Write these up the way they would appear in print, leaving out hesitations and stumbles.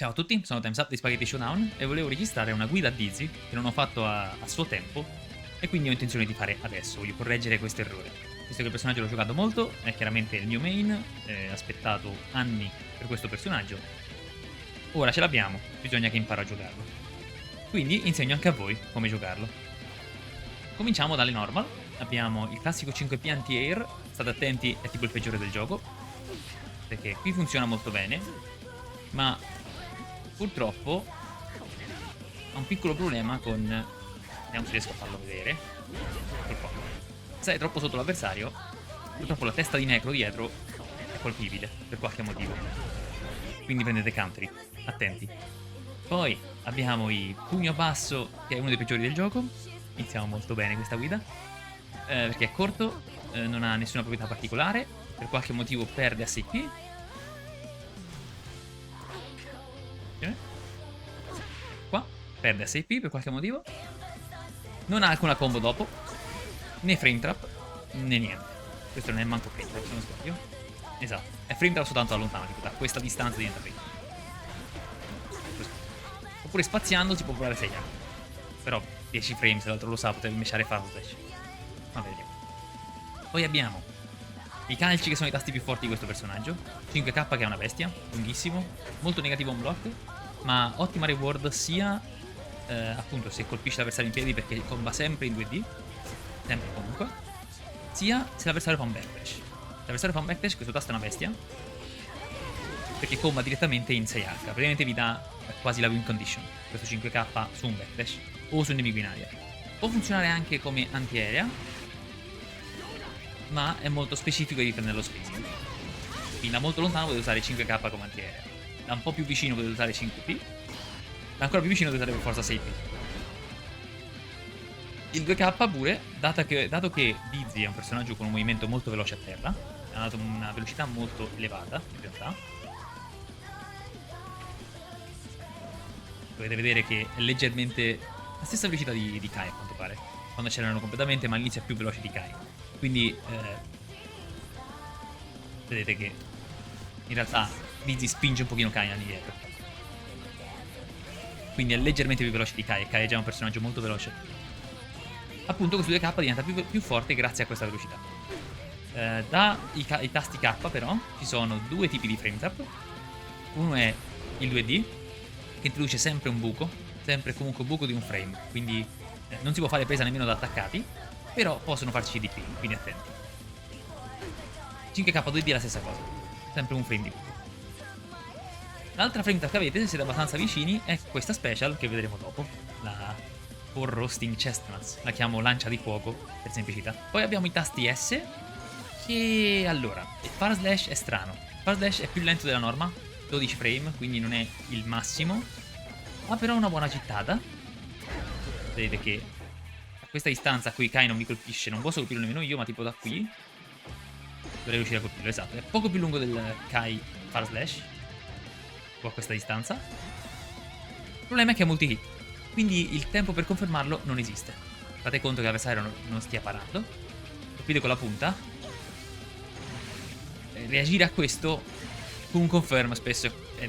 Ciao a tutti, sono Time's Up di Spaghetti Showdown e volevo registrare una guida a Dizzy che non ho fatto a suo tempo e quindi ho intenzione di fare adesso, voglio correggere questo errore. Visto che il personaggio l'ho giocato molto, è chiaramente il mio main, ho aspettato anni per questo personaggio, ora ce l'abbiamo, bisogna che imparo a giocarlo. Quindi insegno anche a voi come giocarlo. Cominciamo dalle normal, abbiamo il classico 5P anti-air, state attenti, è tipo il peggiore del gioco, perché qui funziona molto bene, ma purtroppo ha un piccolo problema con... Vediamo se riesco a farlo vedere. Eccolo qua. Se è troppo sotto l'avversario, purtroppo la testa di Necro dietro è colpibile per qualche motivo. Quindi prendete country, attenti. Poi abbiamo il pugno basso, che è uno dei peggiori del gioco. Iniziamo molto bene questa guida, perché è corto, non ha nessuna proprietà particolare, per qualche motivo perde SAP. Qua perde SAP per qualche motivo, non ha alcuna combo dopo, né frame trap né niente. Questo non è manco frame trap, se non sbaglio. Esatto, è frame trap soltanto da lontano, tipo da questa distanza diventa frame. Così. Oppure spaziando si può volare 6 anni, però 10 frame, se l'altro lo sa, potrebbe mesciare farlo slash. Ma vediamo. Poi abbiamo i calci, che sono i tasti più forti di questo personaggio. 5K, che è una bestia, lunghissimo, molto negativo on block, ma ottima reward sia appunto se colpisce l'avversario in piedi, perché comba sempre in 2D, sempre comunque, sia se l'avversario fa un backdash. Se l'avversario fa un backdash, questo tasto è una bestia, perché comba direttamente in 6H, praticamente vi dà quasi la win condition, questo 5K su un backdash o su un nemico in aria. Può funzionare anche come antiaerea, ma è molto specifico e dipende dallo spacing. Quindi da molto lontano potete usare 5K come antiaerea, da un po' più vicino potete usare 5P, da ancora più vicino potete usare per forza 6P. Il 2K pure, dato che Dizzy è un personaggio con un movimento molto veloce a terra, ha dato una velocità molto elevata in realtà. Dovete vedere che è leggermente la stessa velocità di Kai, a quanto pare, quando accelerano completamente, ma all'inizio è più veloce di Kai. Quindi vedete che in realtà Dizzy spinge un pochino Kai indietro, quindi è leggermente più veloce di Kai, e Kai è già un personaggio molto veloce. Appunto questo 2K diventa più forte grazie a questa velocità. I tasti K però ci sono due tipi di frame trap. Uno è il 2D, che introduce sempre un buco, sempre comunque un buco di un frame, quindi non si può fare presa nemmeno da attaccati, però possono farci di più, quindi attenti. 5K 2D è la stessa cosa, sempre un frame di buco. L'altra frame trap che avete, se siete abbastanza vicini, è questa special che vedremo dopo, la For Roasting Chestnuts, la chiamo lancia di fuoco per semplicità. Poi abbiamo i tasti S, che allora, il Far Slash è strano, il Far Slash è più lento della norma, 12 frame, quindi non è il massimo, ha però una buona gittata. Vedete che a questa distanza qui Kai non mi colpisce, non posso colpirlo nemmeno io, ma tipo da qui dovrei riuscire a colpirlo, esatto, è poco più lungo del Kai Far Slash, a questa distanza. Il problema è che è multi-hit, quindi il tempo per confermarlo non esiste. Fate conto che l'avversario non stia parando, colpite con la punta, reagire a questo con un confirm spesso è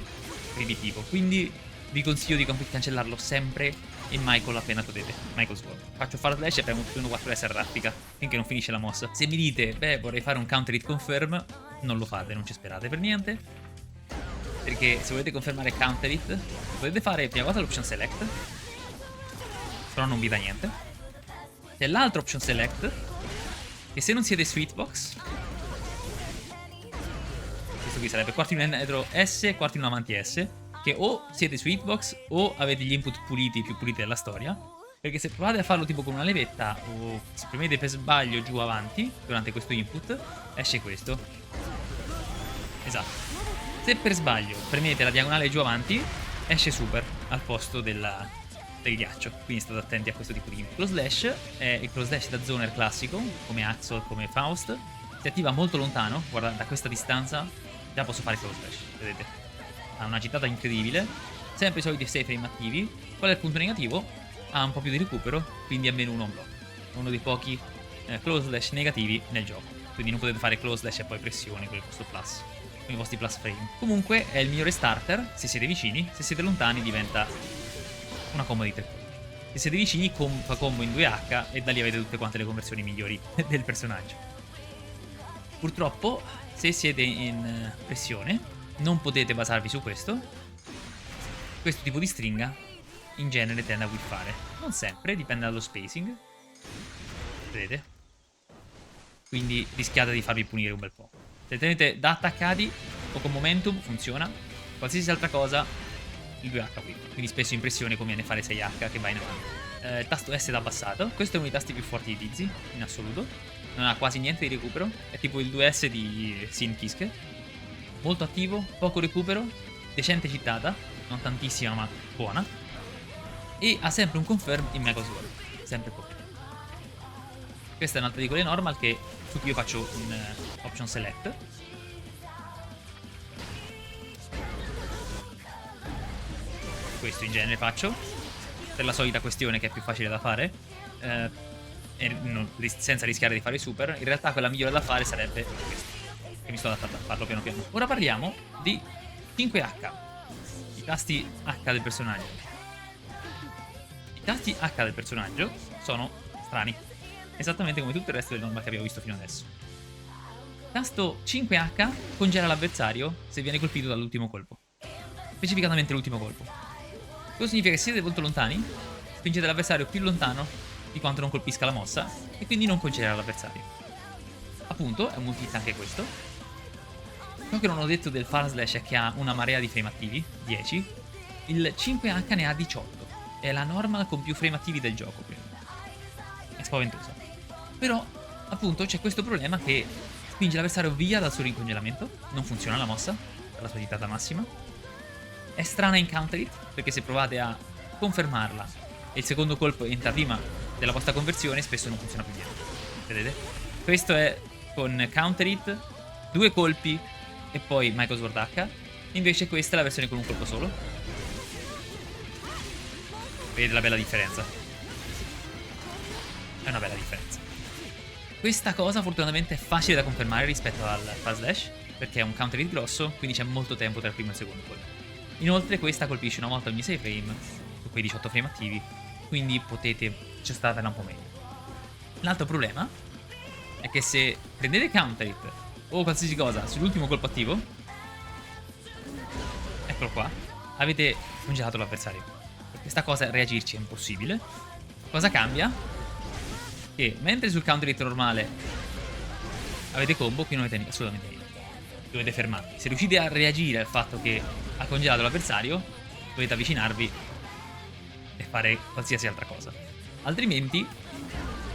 ridicolo, quindi vi consiglio di cancellarlo sempre e mai con la pena potete. Michael Sword. Faccio Far Slash e premo più 4S arrattica finché non finisce la mossa. Se mi dite, beh, vorrei fare un counter hit confirm, non lo fate, non ci sperate per niente, perché se volete confermare counter hit potete fare prima cosa l'option select, però non vi dà niente. C'è l'altro option select, che se non siete Sweetbox, questo qui sarebbe quarto in indietro S, quarto in avanti S, che o siete Sweetbox o avete gli input puliti, più puliti della storia, perché se provate a farlo tipo con una levetta o se premete per sbaglio giù avanti durante questo input, esce questo. Esatto. Se per sbaglio premete la diagonale giù avanti, esce super al posto del ghiaccio, quindi state attenti a questo tipo di input. Lo slash è il cross slash da zoner classico, come Axel, come Faust, si attiva molto lontano, guardate da questa distanza già posso fare cross slash, vedete? Ha una gittata incredibile, sempre i soliti 6 frame attivi. Qual è il punto negativo? Ha un po' più di recupero, quindi almeno uno on block. È uno dei pochi close slash negativi nel gioco, quindi non potete fare close slash e poi pressione con il costo plus. con i vostri plus frame. Comunque è il migliore starter se siete vicini, se siete lontani diventa una combo di 3 colpi. Se siete vicini fa combo in 2H e da lì avete tutte quante le conversioni migliori del personaggio. Purtroppo, se siete in pressione, non potete basarvi su questo. Questo tipo di stringa in genere tende a whiffare. Non sempre, dipende dallo spacing. Vedete? Quindi rischiate di farvi punire un bel po'. Se tenete da attaccati o con momentum funziona. Qualsiasi altra cosa, il 2H whiff. Quindi spesso in pressione conviene fare 6H che va in avanti. Il tasto S da abbassato. Questo è uno dei tasti più forti di Dizzy, in assoluto. Non ha quasi niente di recupero. È tipo il 2S di Sin Kiske. Molto attivo, poco recupero, decente cittata, non tantissima ma buona. E ha sempre un confirm in Mega Sword. Sempre poco. Questa è un'altra di quelle normal su cui io faccio un option select. Questo in genere faccio per la solita questione che è più facile da fare, senza rischiare di fare super. In realtà quella migliore da fare sarebbe questa, che mi sto adattando a farlo piano piano. Ora parliamo di 5H, i tasti H del personaggio. I tasti H del personaggio sono strani, esattamente come tutto il resto del normal che abbiamo visto fino adesso. Tasto 5H congela l'avversario se viene colpito dall'ultimo colpo, specificatamente l'ultimo colpo. Questo significa che se siete molto lontani, spingete l'avversario più lontano di quanto non colpisca la mossa e quindi non congelerà l'avversario. Appunto, è un multi-hit anche questo. Ciò che non ho detto del Far Slash è che ha una marea di frame attivi, 10. Il 5H ne ha 18. È la normal con più frame attivi del gioco, credo. È spaventosa. Però, appunto, c'è questo problema che spinge l'avversario via dal suo rincongelamento. Non funziona la mossa, alla sua gittata massima. È strana in counter hit, perché se provate a confermarla e il secondo colpo entra prima della vostra conversione, spesso non funziona più niente. Vedete? Questo è con counter hit, 2 colpi e poi Mega Sword H. Invece questa è la versione con un colpo solo. Vedete la bella differenza? È una bella differenza. Questa cosa fortunatamente è facile da confermare rispetto al Fast Slash, perché è un counter hit grosso, quindi c'è molto tempo tra il primo e il secondo colpo. Inoltre questa colpisce una volta ogni 6 frame, su quei 18 frame attivi, quindi potete gestarvela un po' meglio. L'altro problema è che se prendete counter hit o qualsiasi cosa sull'ultimo colpo attivo, eccolo qua, avete congelato l'avversario. Per questa cosa reagirci è impossibile. Cosa cambia? Che mentre sul counter hit normale avete combo, qui non avete assolutamente niente. Dovete fermarvi. Se riuscite a reagire al fatto che ha congelato l'avversario, dovete avvicinarvi e fare qualsiasi altra cosa. Altrimenti,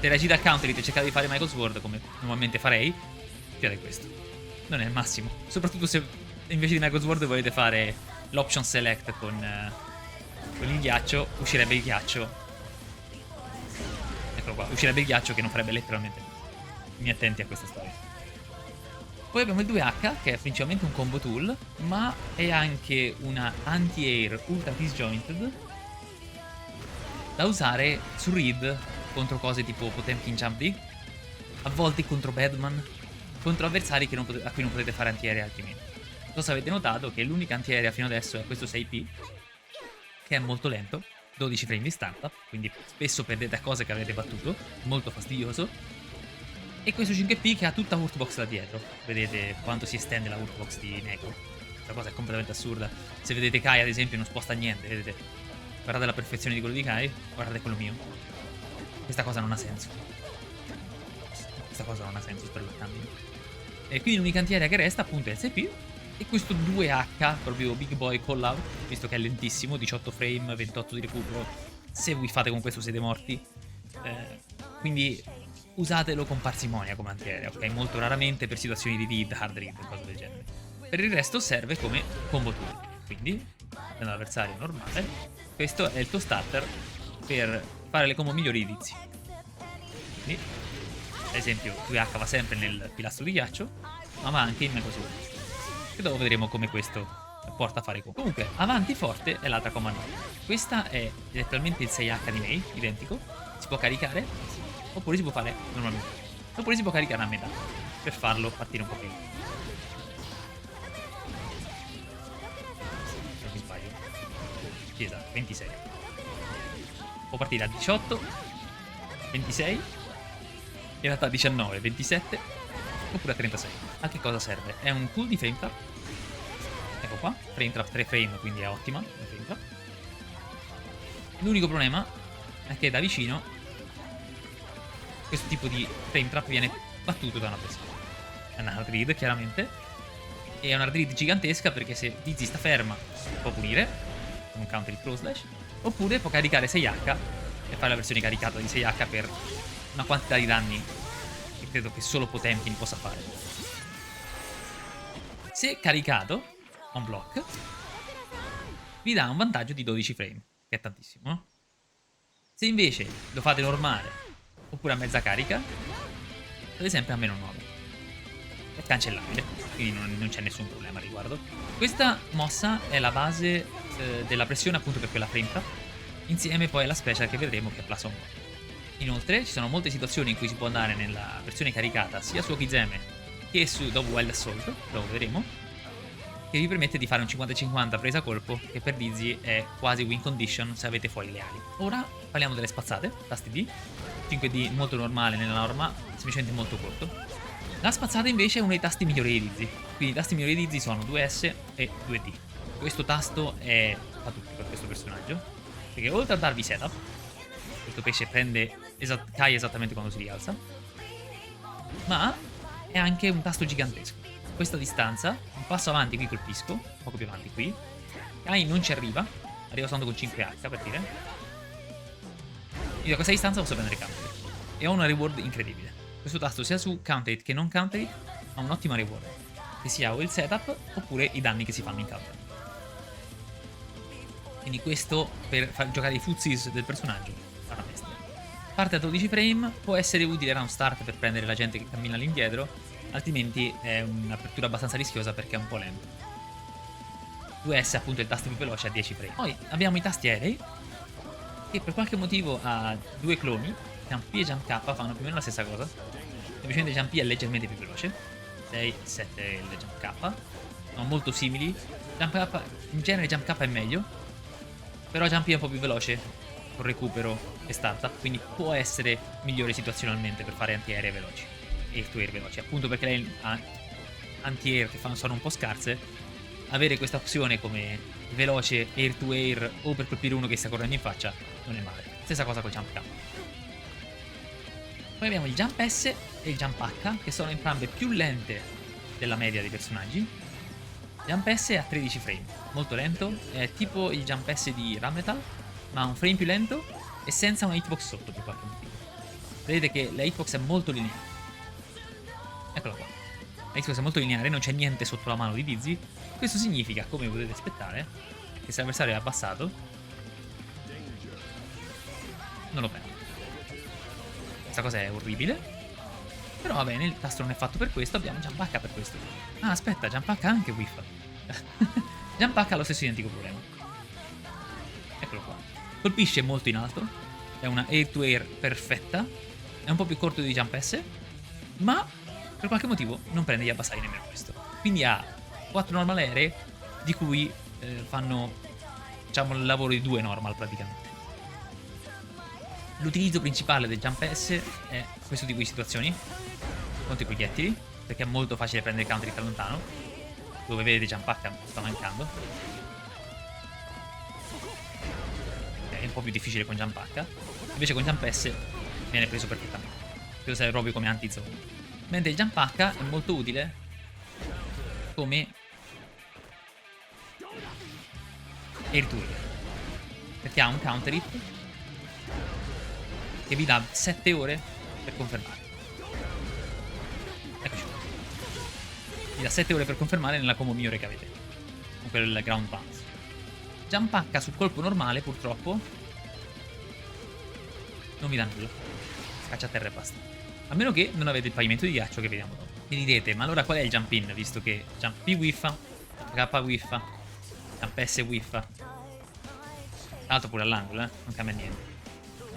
se reagite al counter hit e cercate di fare Michael Sword come normalmente farei, fate questo. Non è il massimo. Soprattutto se invece di Michael Sword volete fare l'option select con il ghiaccio, uscirebbe il ghiaccio. Eccolo qua, uscirebbe il ghiaccio che non farebbe letteralmente. Quindi attenti a questa storia. Poi abbiamo il 2H, che è principalmente un combo tool, ma è anche una anti-air ultra disjointed da usare su Reed contro cose tipo Potemkin Jump D, a volte contro Badman, contro avversari a cui non potete fare anti-aerea altrimenti. Non so se avete notato che l'unica anti-aerea fino adesso è questo 6P, che è molto lento, 12 frame di startup, quindi spesso perdete a cose che avete battuto, molto fastidioso. E questo 5P che ha tutta Hurtbox da dietro. Vedete quanto si estende la Hurtbox di Neko. Questa cosa è completamente assurda. Se vedete Kai ad esempio non sposta niente, vedete. Guardate la perfezione di quello di Kai, guardate quello mio. Questa cosa non ha senso. Questa cosa non ha senso, spero lo cambino. E quindi l'unica antiaerea che resta appunto è il 6P. E questo 2H, proprio Big Boy Call Out, visto che è lentissimo, 18 frame, 28 di recupero. Se vi fate con questo siete morti. Quindi usatelo con parsimonia come antiaereo, ok? Molto raramente per situazioni di lead, hard read e cose del genere. Per il resto serve come combo tool. Quindi, nell'avversario normale, questo è il tuo starter per fare le combo migliori di Dizzy. Quindi, ad esempio, 2H va sempre nel pilastro di ghiaccio, ma va anche in Mega Sword. E dopo vedremo come questo porta a fare combo. Comunque, avanti forte è l'altra comando. Questa è letteralmente il 6H di Mei, identico. Si può caricare. Oppure si può fare normalmente. Oppure si può caricare a metà per farlo partire un po' prima. Sì, esatto, 26. Può partire a 18, 26, in realtà 19, 27, oppure a 36. A che cosa serve? È un tool di frame trap. Ecco qua, frame trap 3 frame, quindi è ottima la frame trap. L'unico problema è che da vicino questo tipo di frame trap viene battuto da una persona. È una hard read, chiaramente. E è una hard read gigantesca perché se Dizzy sta ferma può punire con un counter il cross slash, oppure può caricare 6H e fare la versione caricata di 6H per una quantità di danni che credo che solo Potemkin possa fare. Se caricato on block vi dà un vantaggio di 12 frame, che è tantissimo, no? Se invece lo fate normale oppure a mezza carica, state sempre a meno 9. È cancellabile, quindi non c'è nessun problema a riguardo. Questa mossa è la base della pressione appunto per quella frame trap, insieme poi alla special che vedremo che è Plus On Block. Inoltre ci sono molte situazioni in cui si può andare nella versione caricata sia su Okizeme che su Double Wild Assault, lo vedremo, che vi permette di fare un 50-50 presa a colpo, che per Dizzy è quasi win condition se avete fuori le ali. Ora parliamo delle spazzate, tasti D, 5D molto normale nella norma, semplicemente molto corto. La spazzata invece è uno dei tasti migliori di Dizzy, quindi i tasti migliori di Dizzy sono 2S e 2D. Questo tasto è fa tutto per questo personaggio, perché oltre a darvi setup, questo pesce cai esattamente quando si rialza, ma è anche un tasto gigantesco. Questa distanza, un passo avanti qui colpisco, poco più avanti qui, Kai non ci arriva soltanto con 5H per dire, io da questa distanza posso prendere counter e ho una reward incredibile. Questo tasto sia su counter hit che non counter hit ha un'ottima reward, che sia o il setup oppure i danni che si fanno in counter. Quindi questo per far giocare i fuzzies del personaggio fa una bestia. Parte a 12 frame, può essere utile round start per prendere la gente che cammina all'indietro, altrimenti è un'apertura abbastanza rischiosa perché è un po' lento. 2S appunto è il tasto più veloce a 10 frame. Poi abbiamo i tasti aerei, che per qualche motivo ha due cloni, Jump P e Jump K fanno più o meno la stessa cosa. Semplicemente Jump P è leggermente più veloce, 6, 7 è il Jump K, sono molto simili. Jump K, in genere Jump K è meglio, però Jump P è un po' più veloce con recupero e startup, quindi può essere migliore situazionalmente per fare anti-aeree veloci e air-to-air veloci, appunto perché lei ha anti-air che sono un po' scarse. Avere questa opzione come veloce air-to-air o per colpire uno che sta correndo in faccia non è male. Stessa cosa con Jump K. Poi abbiamo il Jump S e il Jump H, che sono entrambe più lente della media dei personaggi. Jump S è a 13 frame, molto lento, è tipo il Jump S di Rammetal, ma ha un frame più lento e senza una hitbox sotto per qualche motivo. Vedete che la hitbox è molto lineare. Eccola qua. La hitbox è molto lineare, non c'è niente sotto la mano di Dizzy. Questo significa, come potete aspettare, che se l'avversario è abbassato, non lo prende. Questa cosa è orribile. Però va bene, il tasto non è fatto per questo, abbiamo Jump H per questo. Ah, aspetta, Jump H ha anche whiff. Jump H ha lo stesso identico problema. Eccolo qua. Colpisce molto in alto, è una air-to-air perfetta, è un po' più corto di Jump S, ma per qualche motivo non prende gli abbassati nemmeno questo. Quindi ha 4 normal aeree, di cui fanno, diciamo, il lavoro di 2 normal praticamente. L'utilizzo principale del Jump S è questo tipo di situazioni contro i proiettili, perché è molto facile prendere counter da lontano, dove vedete Jump H sta mancando. È un po' più difficile con Jump H, invece con Jump S viene preso perfettamente. Questo serve proprio come anti-zone. Mentre il Jump H è molto utile come air-to-air, perché ha un counter hit che vi dà 7 ore per confermare. Eccoci qua. Vi dà 7 ore per confermare nella combo migliore che avete, con quel ground bounce. Jump H sul colpo normale purtroppo non vi dà nulla. Scaccia a terra e basta. A meno che non avete il pavimento di ghiaccio che vediamo dopo. Mi direte, ma allora qual è il jump in? Visto che Jump P whiffa, K whiffa, Jump S whiffa. Tra l'altro pure all'angolo, non cambia niente.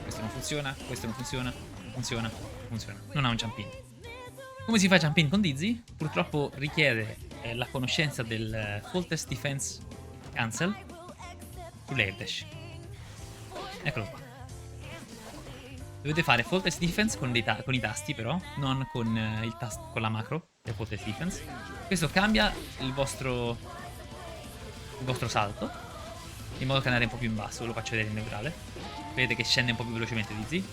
Questo non funziona, questo non funziona, non funziona, non funziona. Non ha un jump in. Come si fa jump in con Dizzy? Purtroppo richiede la conoscenza del Faultless Defense Cancel, sull'air dash. Eccolo qua. Dovete fare faultless defense con i tasti però, non con, con la macro del faultless defense. Questo cambia il vostro salto, in modo che andate un po' più in basso. Ve lo faccio vedere in neutrale. Vedete che scende un po' più velocemente Dizzy.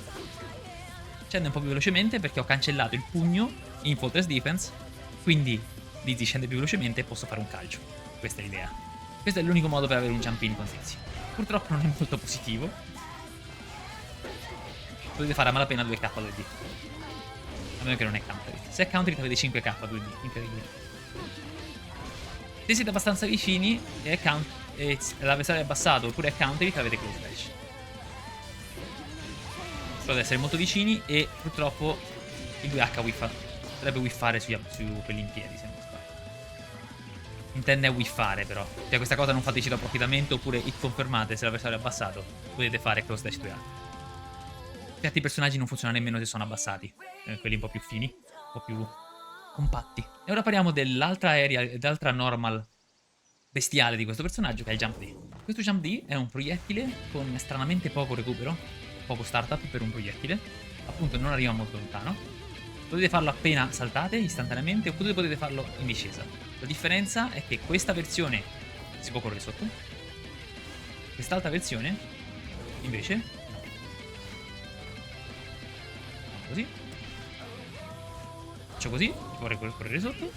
Scende un po' più velocemente perché ho cancellato il pugno in faultless defense. Quindi Dizzy scende più velocemente e posso fare un calcio. Questa è l'idea. Questo è l'unico modo per avere un jump in con Dizzy. Purtroppo non è molto positivo. Dovete fare a malapena 2k 2D. A meno che non è countered. Se è countered avete 5k 2D. Incredibile. Se siete abbastanza vicini e l'avversario è abbassato oppure è countered, avete close dash. Dovete essere molto vicini e purtroppo il 2H whiffa. Dovrebbe whiffare su quelli in piedi, se non sbaglio. Intende whiffare però. Cioè questa cosa non fateci da approfittamento oppure hit confermate se l'avversario è abbassato. Potete fare close dash 2H. Certi personaggi non funzionano nemmeno se sono abbassati, quelli un po' più fini, un po' più compatti. E ora parliamo dell'altra normal bestiale di questo personaggio, che è il Jump D. Questo Jump D è un proiettile con stranamente poco recupero, poco startup per un proiettile, appunto non arriva molto lontano. Potete farlo appena saltate, istantaneamente, oppure potete farlo in discesa. La differenza è che questa versione si può correre sotto, quest'altra versione invece così, faccio così, vorrei correre sotto.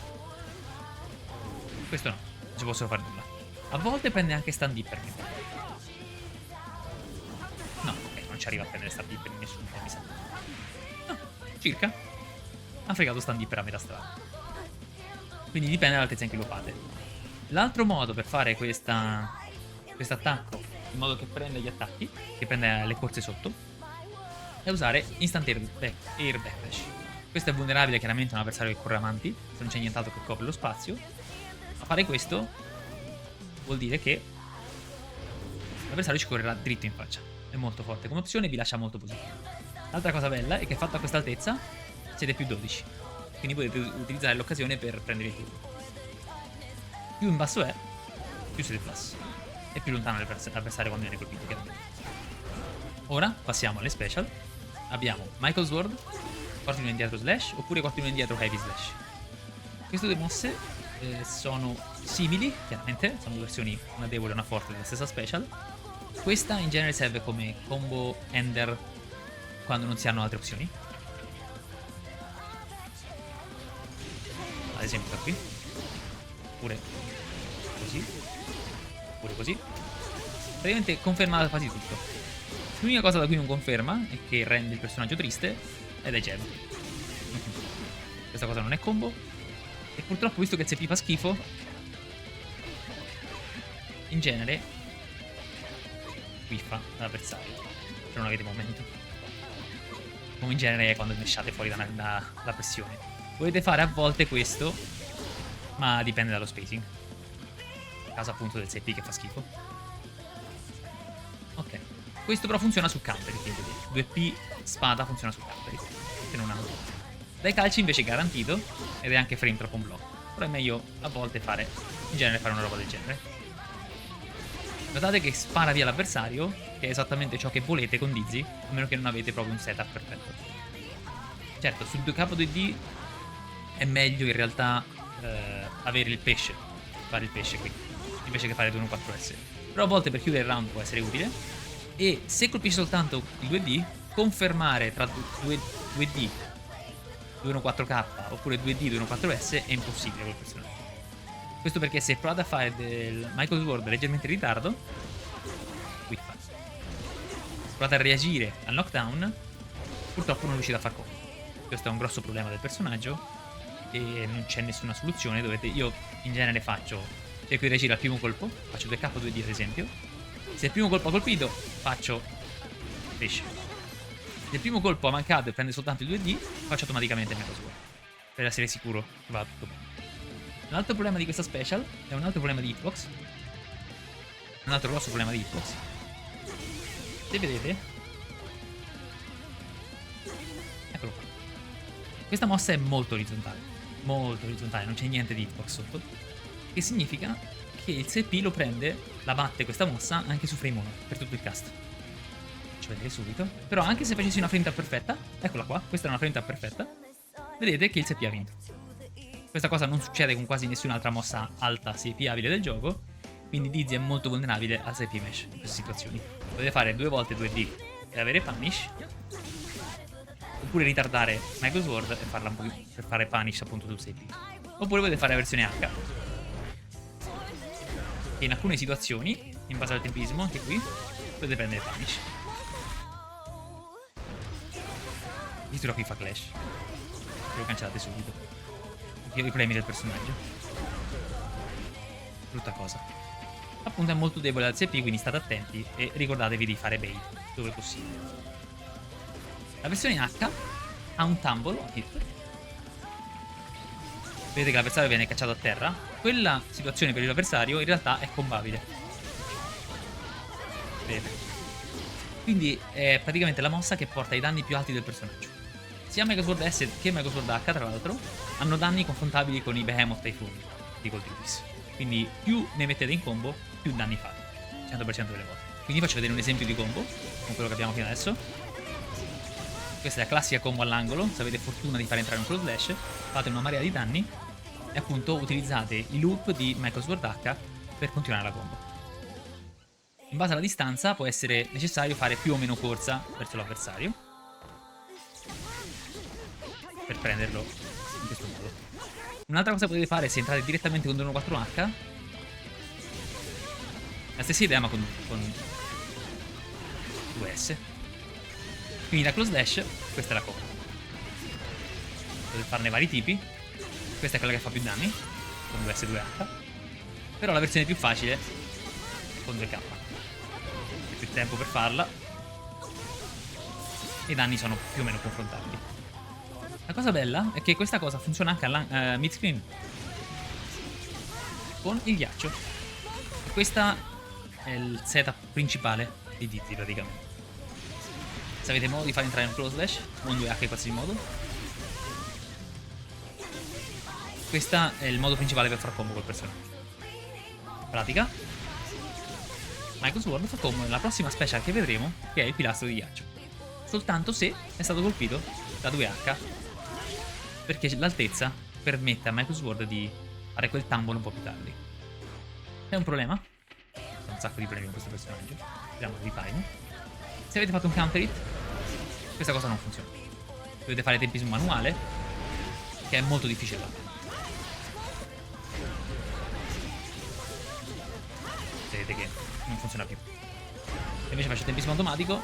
Questo no, non ci posso fare nulla. A volte prende anche stand dipper. No, ok, non ci arriva a prendere stand dipper in nessun modo, mi sa. No, circa. Ha fregato stand dipper a metà strada. Quindi dipende dall'altezza in cui lo fate. L'altro modo per fare questo attacco in modo che prende gli attacchi, che prende le corse sotto, è usare instant air backdash. Questo è vulnerabile chiaramente a un avversario che corre avanti, se non c'è nient'altro che copre lo spazio. Ma fare questo vuol dire che l'avversario ci correrà dritto in faccia. È molto forte come opzione e vi lascia molto positivo. L'altra cosa bella è che fatto a questa altezza siete più 12. Quindi potete utilizzare l'occasione per prendere il turno. Più in basso è, più siete plus. E più lontano l'avversario quando viene colpito, chiaramente. Ora passiamo alle special. Abbiamo Michael's Sword, 4 indietro slash, oppure 4 indietro heavy slash. Queste due mosse sono simili, chiaramente, sono due versioni, una debole e una forte della stessa special. Questa in genere serve come combo ender quando non si hanno altre opzioni. Ad esempio da qui. Oppure così. Oppure così. Praticamente conferma quasi tutto. L'unica cosa da cui non conferma e che rende il personaggio triste ed è gem. Questa cosa non è combo. E purtroppo, visto che il CP fa schifo, in genere whiffa l'avversario se non avete momento. Come in genere è quando mesciate fuori da pressione. Potete fare a volte questo, ma dipende dallo spacing. A caso appunto del CP che fa schifo. Ok. Questo però funziona su counter, 2P spada funziona su counter, che non altro. Dai calci invece è garantito ed è anche frame troppo un blocco. Però è meglio a volte fare, in genere fare una roba del genere. Notate che spara via l'avversario, che è esattamente ciò che volete con Dizzy, a meno che non avete proprio un setup perfetto. Certo, sul 2K2D è meglio in realtà avere il pesce, fare il pesce qui, invece che fare 2-1-4S. Però a volte per chiudere il round può essere utile. E se colpisce soltanto il 2D, confermare tra 2D 2-1-4K oppure 2D 2-1-4S è impossibile col personaggio. Questo perché se provate a fare del Michael's Sword leggermente in ritardo, qui fa. Se provate a reagire al knockdown, purtroppo non riuscite a far combo. Questo è un grosso problema del personaggio e non c'è nessuna soluzione. Io in genere cerco di reagire al primo colpo, faccio 2K2D ad esempio. Se il primo colpo ha colpito, faccio pesce. Se il primo colpo ha mancato e prende soltanto il 2D, faccio automaticamente il Michael's Sword, per essere sicuro che va tutto bene. Un altro problema di questa special è un altro problema di hitbox. Un altro grosso problema di hitbox. Se vedete, eccolo qua. Questa mossa è molto orizzontale, non c'è niente di hitbox sotto. Che significa che il CP lo prende, la batte questa mossa anche su frame 1 per tutto il cast. Faccio vedere subito. Però anche se facessi una frame tap perfetta, eccola qua, questa è una frame tap perfetta, vedete che il CP ha vinto. Questa cosa non succede con quasi nessun'altra mossa alta CP-abile del gioco, quindi Dizzy è molto vulnerabile al CP Mesh in queste situazioni. Potete fare 2 volte 2D e avere Punish, oppure ritardare Mega Sword e farla un po' più, per fare Punish appunto sul CP. Oppure potete fare la versione H, che in alcune situazioni, in base al tempismo, anche qui, potete prendere Punish. Addirittura qui fa Clash, che lo cancellate subito. I problemi del personaggio. Brutta cosa. Appunto è molto debole al CP, quindi state attenti e ricordatevi di fare bait dove possibile. La versione H ha un tumble, un hit. Vedete che l'avversario viene cacciato a terra. Quella situazione per l'avversario in realtà è combabile. Vedete? Quindi è praticamente la mossa che porta i danni più alti del personaggio. Sia Mega Sword S che Mega Sword H, tra l'altro, hanno danni confrontabili con i Behemoth Typhoon di Cold Duties. Quindi più ne mettete in combo, più danni fate. 100% delle volte. Quindi faccio vedere un esempio di combo, con quello che abbiamo fino adesso. Questa è la classica combo all'angolo. Se avete fortuna di fare entrare un Cross Slash, fate una marea di danni e appunto utilizzate i loop di Mega Sword H per continuare la combo. In base alla distanza può essere necessario fare più o meno corsa verso l'avversario per prenderlo in questo modo. Un'altra cosa che potete fare se entrate direttamente con 214H, la stessa idea ma con 2S. Quindi da Close Dash, questa è la combo. Potete farne vari tipi. Questa è quella che fa più danni, con 2S e 2H. Però la versione più facile è con 2K. C'è più tempo per farla e i danni sono più o meno confrontabili. La cosa bella è che questa cosa funziona anche alla mid screen con il ghiaccio. E questa è il setup principale di Dizzy praticamente. Se avete modo di fare entrare un Close Dash o un 2H in qualsiasi modo, questo è il modo principale per far combo col personaggio. In pratica, Mega Sword fa combo nella prossima special che vedremo, che è il pilastro di ghiaccio. Soltanto se è stato colpito da 2H, perché l'altezza permette a Mega Sword di fare quel tumble un po' più tardi. È un problema? C'è un sacco di problemi con questo personaggio. Vediamo di time. Se avete fatto un counter hit, questa cosa non funziona. Dovete fare tempismo manuale, che è molto difficile da fare. Vedete che non funziona più. Se invece faccio tempismo automatico,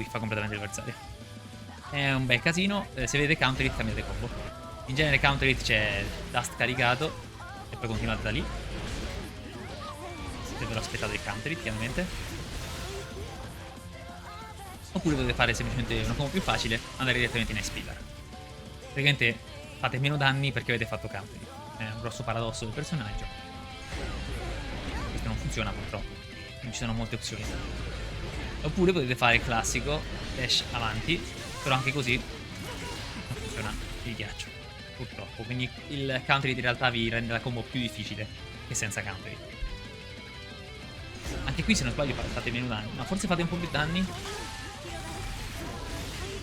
fa completamente l'avversario. È un bel casino. Se vedete counter hit, cambiate combo. In genere counter hit c'è dust caricato e poi continuate da lì. Se ve lo aspettate il counter hit, chiaramente. Oppure potete fare semplicemente una combo più facile, andare direttamente in Ice Pillar. Praticamente fate meno danni perché avete fatto counter hit. È un grosso paradosso del personaggio. Questo non funziona purtroppo. Non ci sono molte opzioni. Oppure potete fare il classico dash avanti, però anche così non funziona il ghiaccio, purtroppo. Quindi il counter hit in realtà vi rende la combo più difficile che senza counter hit. Anche qui se non sbaglio fate meno danni, ma forse fate un po' più danni.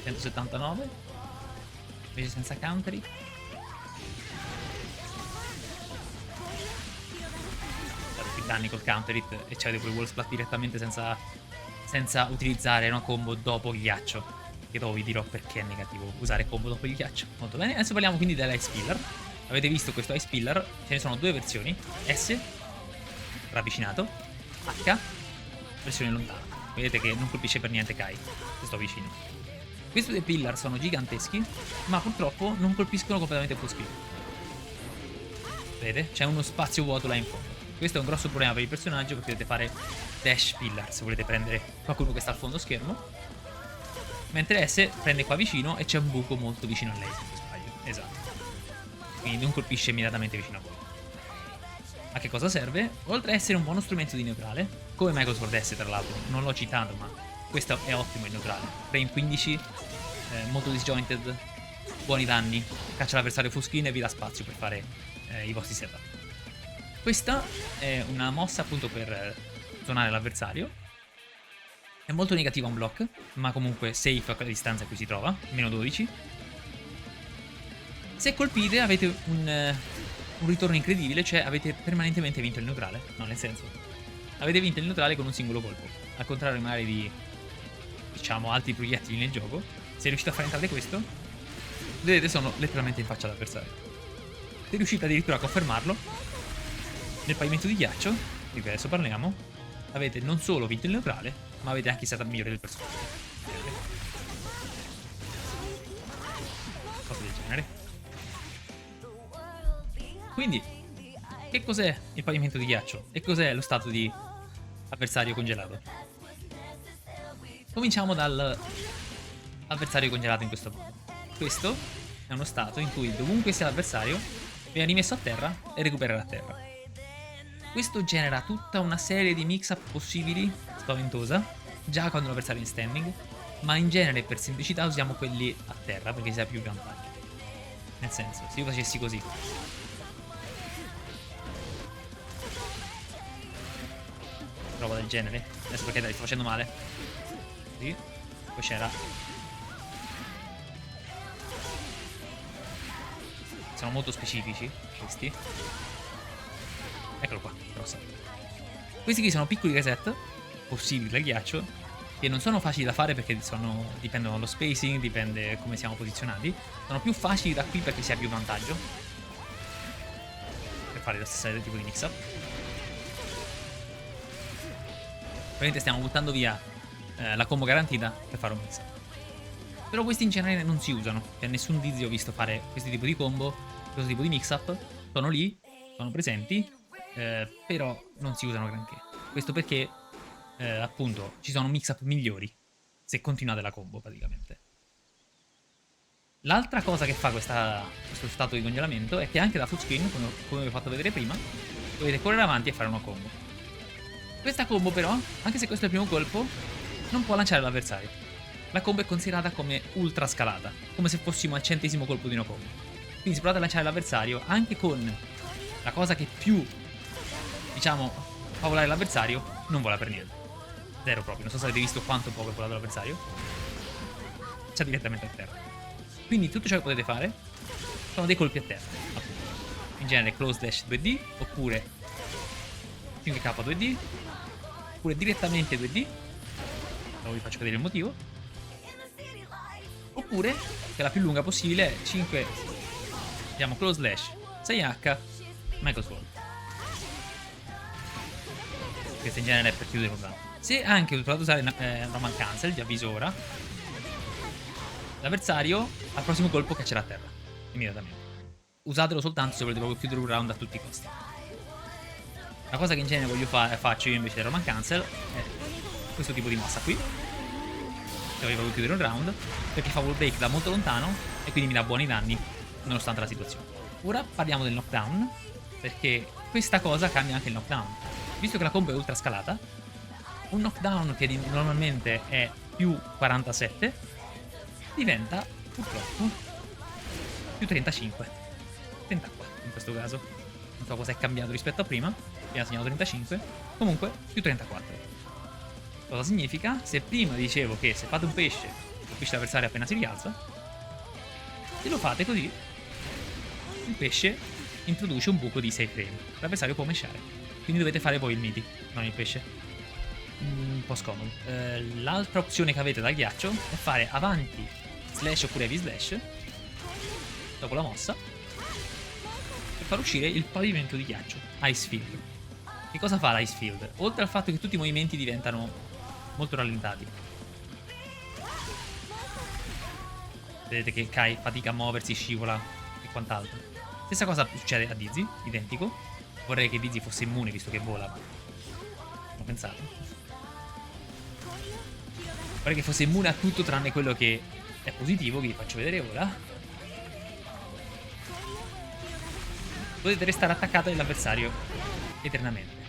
179 invece senza counter hit. Fate più danni col counter hit e c'avete pure wall splat direttamente senza utilizzare una combo dopo il ghiaccio, che dopo vi dirò perché è negativo usare combo dopo il ghiaccio. Molto bene, adesso parliamo quindi dell'Ice Pillar. Avete visto questo Ice Pillar, ce ne sono due versioni: S ravvicinato, H versione lontana. Vedete che non colpisce per niente Kai se sto vicino. Questi due pillar sono giganteschi, ma purtroppo non colpiscono completamente full screen. Vedete? C'è uno spazio vuoto là in fondo. Questo è un grosso problema per il personaggio, perché dovete fare dash pillar se volete prendere qualcuno che sta al fondo schermo. Mentre S prende qua vicino e c'è un buco molto vicino a lei, se non sbaglio. Esatto. Quindi non colpisce immediatamente vicino a voi. A che cosa serve? Oltre a essere un buono strumento di neutrale, come Mega Sword S tra l'altro, non l'ho citato ma questo è ottimo in neutrale. Frame 15, molto disjointed, buoni danni, caccia l'avversario full screen e vi dà spazio per fare i vostri setup. Questa è una mossa appunto per zonare l'avversario. È molto negativa un block, ma comunque safe a quella distanza in cui si trova, meno 12. Se colpite avete un ritorno incredibile, cioè avete permanentemente vinto il neutrale. No, nel senso, avete vinto il neutrale con un singolo colpo. Al contrario magari di, diciamo, altri proiettili nel gioco, se riuscite a fare entrare questo, vedete, sono letteralmente in faccia all'avversario. Se riuscite addirittura a confermarlo, nel pavimento di ghiaccio, di cui adesso parliamo, avete non solo vinto il neutrale, ma avete anche il setup migliore del personaggio. Cose del genere. Quindi, che cos'è il pavimento di ghiaccio? E cos'è lo stato di avversario congelato? Cominciamo dal avversario congelato in questo modo. Questo è uno stato in cui dovunque sia l'avversario viene rimesso a terra e recupererà a terra. Questo genera tutta una serie di mix-up possibili, spaventosa, già quando l'avversario è in standing, ma in genere per semplicità usiamo quelli a terra perché si ha più vantaggio. Nel senso, se io facessi così, roba del genere, adesso perché dai, sto facendo male. Così, poi c'era. Sono molto specifici questi. Eccolo qua, grossa. Questi qui sono piccoli reset possibili dal ghiaccio, che non sono facili da fare perché dipendono dallo spacing, dipende come siamo posizionati. Sono più facili da qui perché si ha più vantaggio per fare lo stesso tipo di mix up. Ovviamente stiamo buttando via la combo garantita per fare un mix up. Però questi in genere non si usano, cioè nessun Dizzy ho visto fare questo tipo di combo, questo tipo di mix up. Sono lì, sono presenti, però non si usano granché. Questo perché appunto ci sono mix up migliori se continuate la combo praticamente. L'altra cosa che fa questo stato di congelamento è che anche da full screen, come vi ho fatto vedere prima, dovete correre avanti e fare una combo. Questa combo però, anche se questo è il primo colpo, non può lanciare l'avversario. La combo è considerata come ultra scalata, come se fossimo al 100° colpo di una combo. Quindi se provate a lanciare l'avversario, anche con la cosa che più, diciamo, fa volare l'avversario, non vola per niente. Zero proprio, non so se avete visto quanto poco è volato l'avversario. C'è direttamente a terra. Quindi tutto ciò che potete fare sono dei colpi a terra, appunto. In genere close dash 2D, oppure 5k 2D, oppure direttamente 2D. Ora vi faccio vedere il motivo. Oppure, che è la più lunga possibile, è 5, diciamo, close slash 6h, Michael Sword. Questo in genere è per chiudere un round. Se anche provate a usare Roman Cancel, vi avviso ora, l'avversario al prossimo colpo caccerà a terra, immediatamente. Usatelo soltanto se volete proprio chiudere un round a tutti i costi. La cosa che in genere faccio io invece del Roman Cancel è questo tipo di mossa qui. Se voglio proprio chiudere un round, perché fa wall break da molto lontano e quindi mi dà buoni danni nonostante la situazione. Ora parliamo del knockdown, perché questa cosa cambia anche il knockdown. Visto che la combo è ultra scalata, un knockdown che normalmente è più 47 diventa purtroppo più 35, 34 in questo caso. Non so cosa è cambiato rispetto a prima, abbiamo segnato 35, comunque più 34. Cosa significa? Se prima dicevo che se fate un pesce, colpisce l'avversario appena si rialza, se lo fate così, il pesce introduce un buco di 6 frame. L'avversario può meshare. Quindi dovete fare voi il midi, non il pesce. Un po' scomodo. L'altra opzione che avete dal ghiaccio è fare avanti slash oppure heavy slash dopo la mossa per far uscire il pavimento di ghiaccio, Ice Field. Che cosa fa l'Ice Field? Oltre al fatto che tutti i movimenti diventano molto rallentati, vedete che Kai fatica a muoversi, scivola e quant'altro. Stessa cosa succede a Dizzy, identico. Vorrei che Dizzy fosse immune visto che vola, ma non ho pensato. Vorrei che fosse immune a tutto tranne quello che è positivo, che vi faccio vedere ora. Potete restare attaccato all'avversario eternamente.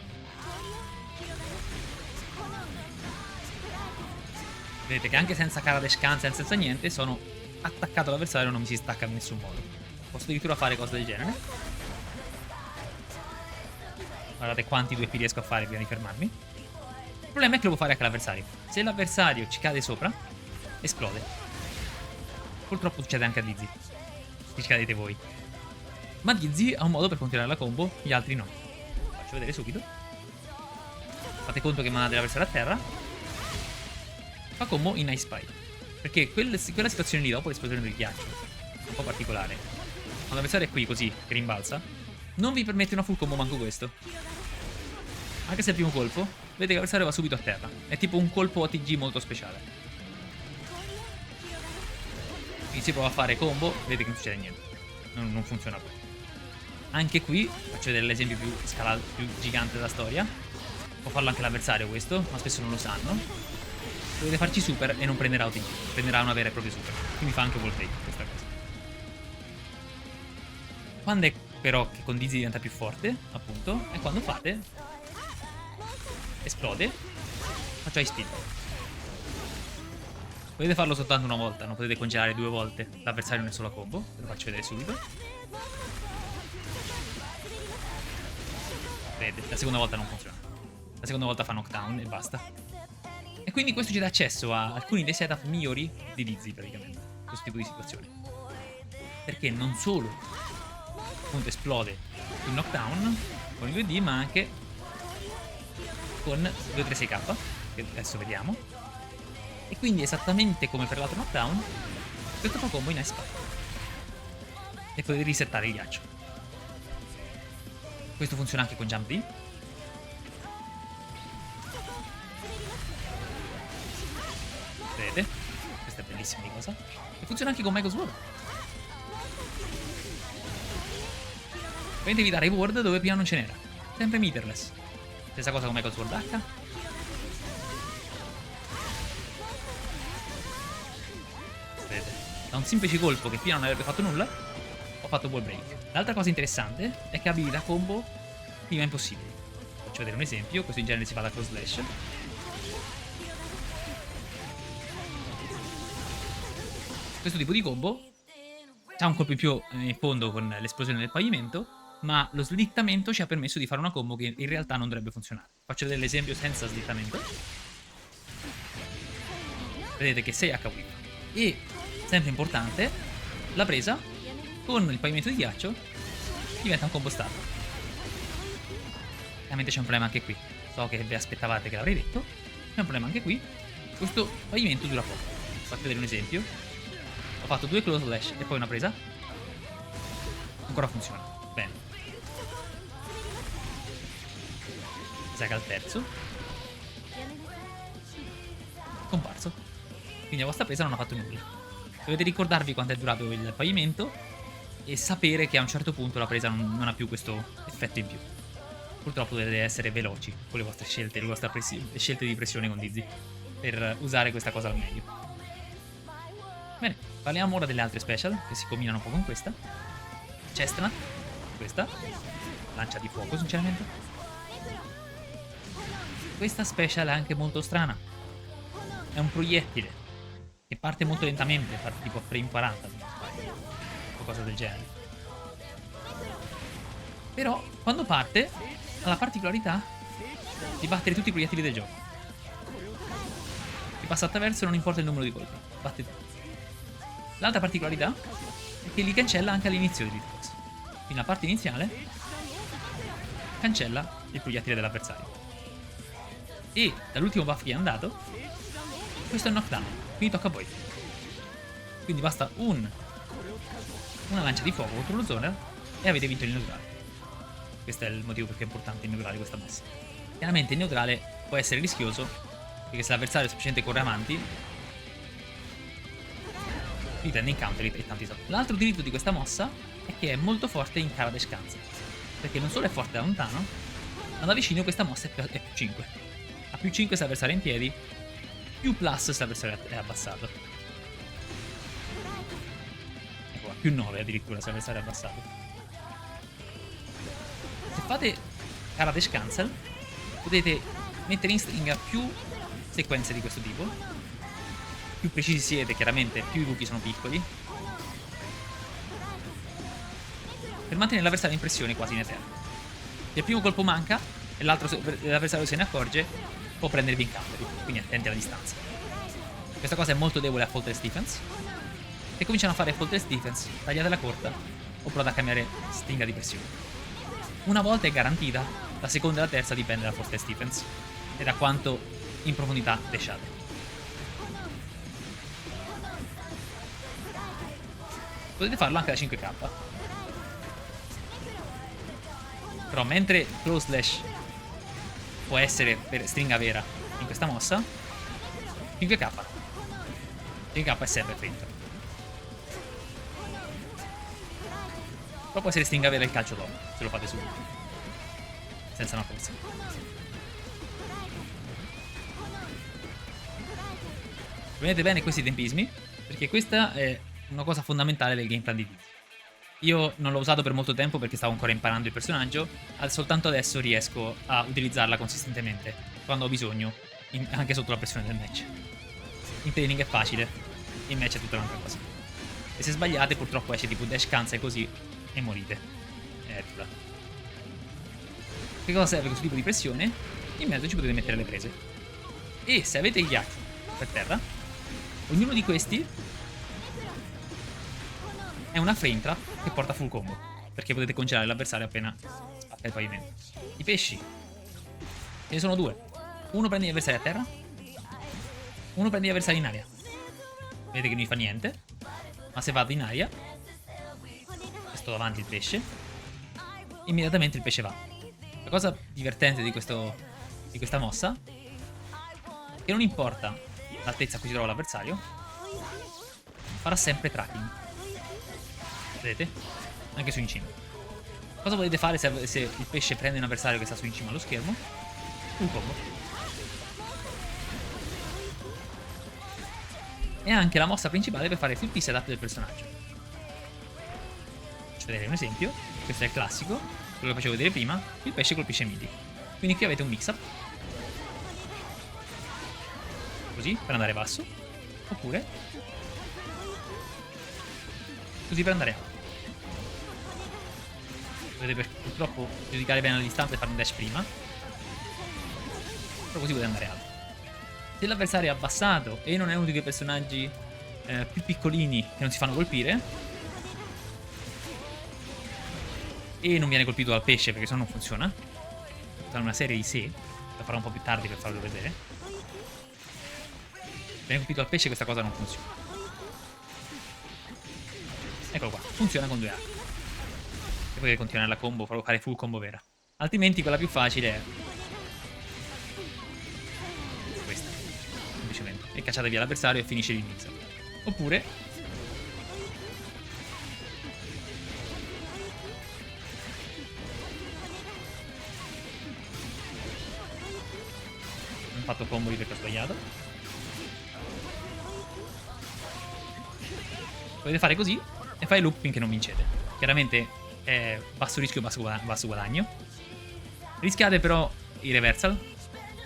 Vedete che anche senza Karadesh Cancel, senza niente, sono attaccato all'avversario e non mi si stacca in nessun modo. Posso addirittura fare cose del genere. Guardate quanti 2P riesco a fare prima di fermarmi. Il problema è che lo può fare anche l'avversario. Se l'avversario ci cade sopra, esplode. Purtroppo succede anche a Dizzy. Ci cadete voi. Ma Dizzy ha un modo per continuare la combo, gli altri no. Faccio vedere subito. Fate conto che manda l'avversario a terra. Fa combo in Ice Spy. Perché quella situazione lì dopo l'esplosione del ghiaccio è un po' particolare. Quando l'avversario è qui così, che rimbalza, non vi permette una full combo manco questo. Anche se è il primo colpo, vedete che l'avversario va subito a terra. È tipo un colpo OTG molto speciale. Quindi si prova a fare combo, vedete che non succede niente. Non funziona poi. Anche qui, faccio vedere l'esempio più gigante della storia. Può farlo anche l'avversario questo, ma spesso non lo sanno. Dovete farci super e non prenderà OTG. Prenderà una vera e propria super. Quindi fa anche wall break questa cosa. Quando è però che con Dizzy diventa più forte, appunto, è quando fate... esplode. Faccio Ice Speed. Potete farlo soltanto una volta, non potete congelare 2 volte l'avversario in una sola combo. Ve lo faccio vedere subito. Vedete, la seconda volta non funziona. La seconda volta fa knockdown e basta. E quindi questo ci dà accesso a alcuni dei setup migliori di Dizzy praticamente. Questo tipo di situazione. Perché non solo appunto esplode il knockdown con il 2D, ma anche con 236k, che adesso vediamo. E quindi esattamente come per l'altro knockdown, questo fa combo in Ice Spy. E potete risettare il ghiaccio. Questo funziona anche con Jump D. Vedete? Questa è bellissima di cosa. E funziona anche con Michael's Ward. Potete evitare i ward dove prima non ce n'era. Sempre meterless. Stessa cosa con Michael's Ward H. Vedete? Da un semplice colpo che prima non avrebbe fatto nulla, ho fatto wall break. L'altra cosa interessante è che abilita combo prima impossibili. Faccio vedere un esempio. Questo in genere si fa da cross slash. Questo tipo di combo ha un colpo in più in fondo con l'esplosione del pavimento, ma lo slittamento ci ha permesso di fare una combo che in realtà non dovrebbe funzionare. Faccio vedere l'esempio senza slittamento. Vedete che 6 HW. E, sempre importante, la presa con il pavimento di ghiaccio diventa un combo star. Chiaramente c'è un problema anche qui. So che vi aspettavate che l'avrei detto. C'è un problema anche qui. Questo pavimento dura poco. Faccio vedere un esempio. Ho fatto 2 close slash e poi una presa. Ancora funziona. Bene. Saga al terzo. Comparso. Quindi la vostra presa non ha fatto nulla. Dovete ricordarvi quanto è durato il pavimento e sapere che a un certo punto la presa non ha più questo effetto in più. Purtroppo dovete essere veloci con le vostre scelte, le vostre scelte di pressione con Dizzy per usare questa cosa al meglio. Bene, parliamo ora delle altre special che si combinano un po' con questa. Chestnut, questa, lancia di fuoco sinceramente. Questa special è anche molto strana. È un proiettile che parte molto lentamente, parte tipo a frame 40, o qualcosa del genere. Però quando parte ha la particolarità di battere tutti i proiettili del gioco. Ti passa attraverso, non importa il numero di colpi, batte tutti. L'altra particolarità è che li cancella anche all'inizio dell'hitbox. Quindi la parte iniziale cancella il proiettile dell'avversario. E dall'ultimo buff che è andato, questo è un knockdown, quindi tocca a voi. Quindi basta una lancia di fuoco contro lo zoner e avete vinto il neutrale. Questo è il motivo perché è importante il neutrale questa mossa. Chiaramente il neutrale può essere rischioso, perché se l'avversario semplicemente corre avanti, li prende in counter e tanti soldi. L'altro utilizzo di questa mossa è che è molto forte in Karadesh Cancel, perché non solo è forte da lontano, ma da vicino questa mossa è più 5. A più 5 se l'avversario è in piedi, più plus se l'avversario è abbassato. Ecco qua, più 9 addirittura se l'avversario è abbassato. Se fate Karadesh Cancel potete mettere in stringa più sequenze di questo tipo. Più precisi siete, chiaramente, più i buchi sono piccoli. Per mantenere l'avversario in pressione quasi in eterno. Se il primo colpo manca, e l'avversario se ne accorge, può prendervi in counter, quindi attenti alla distanza. Questa cosa è molto debole a Faultless Defense. Se cominciano a fare Faultless Defense, tagliatela corta o provate a cambiare stringa di pressione. Una volta è garantita, la seconda e la terza dipende dalla Faultless Defense e da quanto in profondità dashate. Potete farlo anche da 5k. Però mentre Close Slash può essere per stringa vera in questa mossa, 5k. 5k è sempre feint. Però può essere stringa vera il calcio dopo, se lo fate subito. Senza una forza. Prendete bene questi tempismi, perché questa è una cosa fondamentale del game plan di Dizzy. Io non l'ho usato per molto tempo perché stavo ancora imparando il personaggio, soltanto adesso riesco a utilizzarla consistentemente, quando ho bisogno, anche sotto la pressione del match. In training è facile, in match è tutta un'altra cosa. E se sbagliate purtroppo esce tipo dash cancel così e morite. È dura. Che cosa serve questo tipo di pressione? In mezzo ci potete mettere le prese. E se avete gli archi per terra, ognuno di questi è una frame trap che porta full combo, perché potete congelare l'avversario appena spacca il pavimento. I pesci ce ne sono due. Uno prende gli avversari a terra, uno prende gli avversari in aria. Vedete che non mi fa niente, ma se vado in aria e sto davanti il pesce, immediatamente il pesce va. La cosa divertente di questa mossa è che non importa l'altezza a cui si trova l'avversario, farà sempre tracking. Vedete? Anche su in cima. Cosa volete fare se il pesce prende un avversario che sta su in cima allo schermo? Un combo. E anche la mossa principale per fare il flip setup del personaggio. Faccio vedere un esempio. Questo è il classico, quello che facevo vedere prima. Il pesce colpisce midi. Quindi qui avete un mix up. Così, per andare basso. Oppure così per andare alto. Dovete purtroppo giudicare bene la distanza e fare un dash prima. Però così potete andare alto. Se l'avversario è abbassato e non è uno di quei personaggi più piccolini che non si fanno colpire, e non viene colpito dal pesce perché sennò non funziona, sarà una serie di se, la farò un po' più tardi per farlo vedere. Viene colpito dal pesce, questa cosa non funziona. Eccolo qua, funziona con 2 armi. E potete continuare la combo, fare full combo vera. Altrimenti quella più facile è questa, semplicemente. E cacciate via l'avversario e finisce il mix. Oppure ho fatto combo lì perché ho sbagliato. Potete fare così e fare loop finché non vincete. Chiaramente è basso rischio, basso guadagno. Rischiate però i reversal,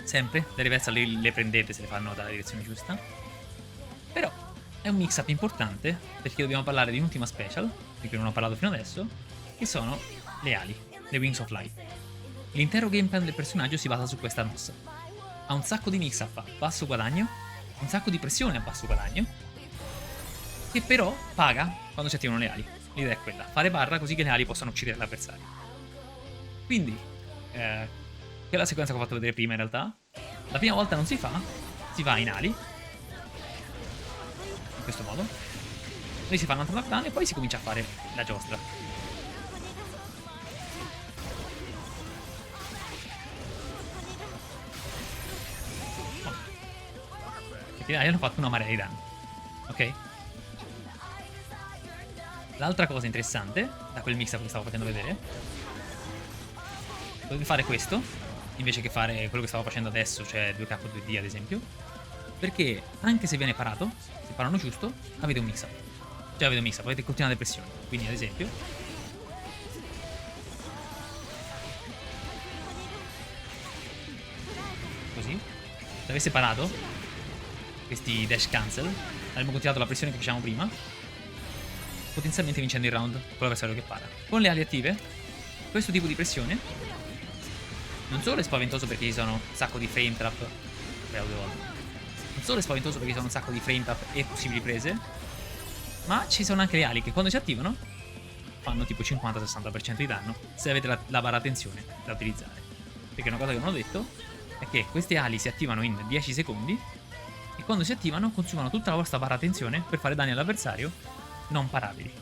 sempre. Le reversal le prendete se le fanno dalla direzione giusta. Però è un mix up importante perché dobbiamo parlare di un'ultima special, di cui non ho parlato fino adesso, che sono le ali, le Wings of Light. L'intero game plan del personaggio si basa su questa mossa. Ha un sacco di mix up a basso guadagno, un sacco di pressione a basso guadagno, che però paga quando si attivano le ali. L'idea è quella, fare barra così che le ali possano uccidere l'avversario. Quindi, quella è la sequenza che ho fatto vedere prima in realtà. La prima volta non si fa, si va in ali, in questo modo. Poi si fa un altro knockdown e poi si comincia a fare la giostra. Perché le ali hanno fatto una marea di danni. Ok? L'altra cosa interessante, da quel mix up che stavo facendo vedere, dovete fare questo, invece che fare quello che stavo facendo adesso, cioè 2K2D ad esempio, perché anche se viene parato, se parano giusto, avete un mix up. Cioè avete un mix up, avete continuate pressioni. Quindi ad esempio, così, se avesse parato questi dash cancel, avremmo continuato la pressione che facevamo prima, potenzialmente vincendo il round con l'avversario che para. Con le ali attive, questo tipo di pressione Non solo è spaventoso perché ci sono un sacco di frame trap. Spero 2 volte. Non solo è spaventoso perché ci sono un sacco di frame trap e possibili prese, ma ci sono anche le ali che quando si attivano fanno tipo 50-60% di danno se avete la barra tensione da utilizzare. Perché una cosa che non ho detto è che queste ali si attivano in 10 secondi e quando si attivano consumano tutta la vostra barra tensione per fare danni all'avversario non parabili.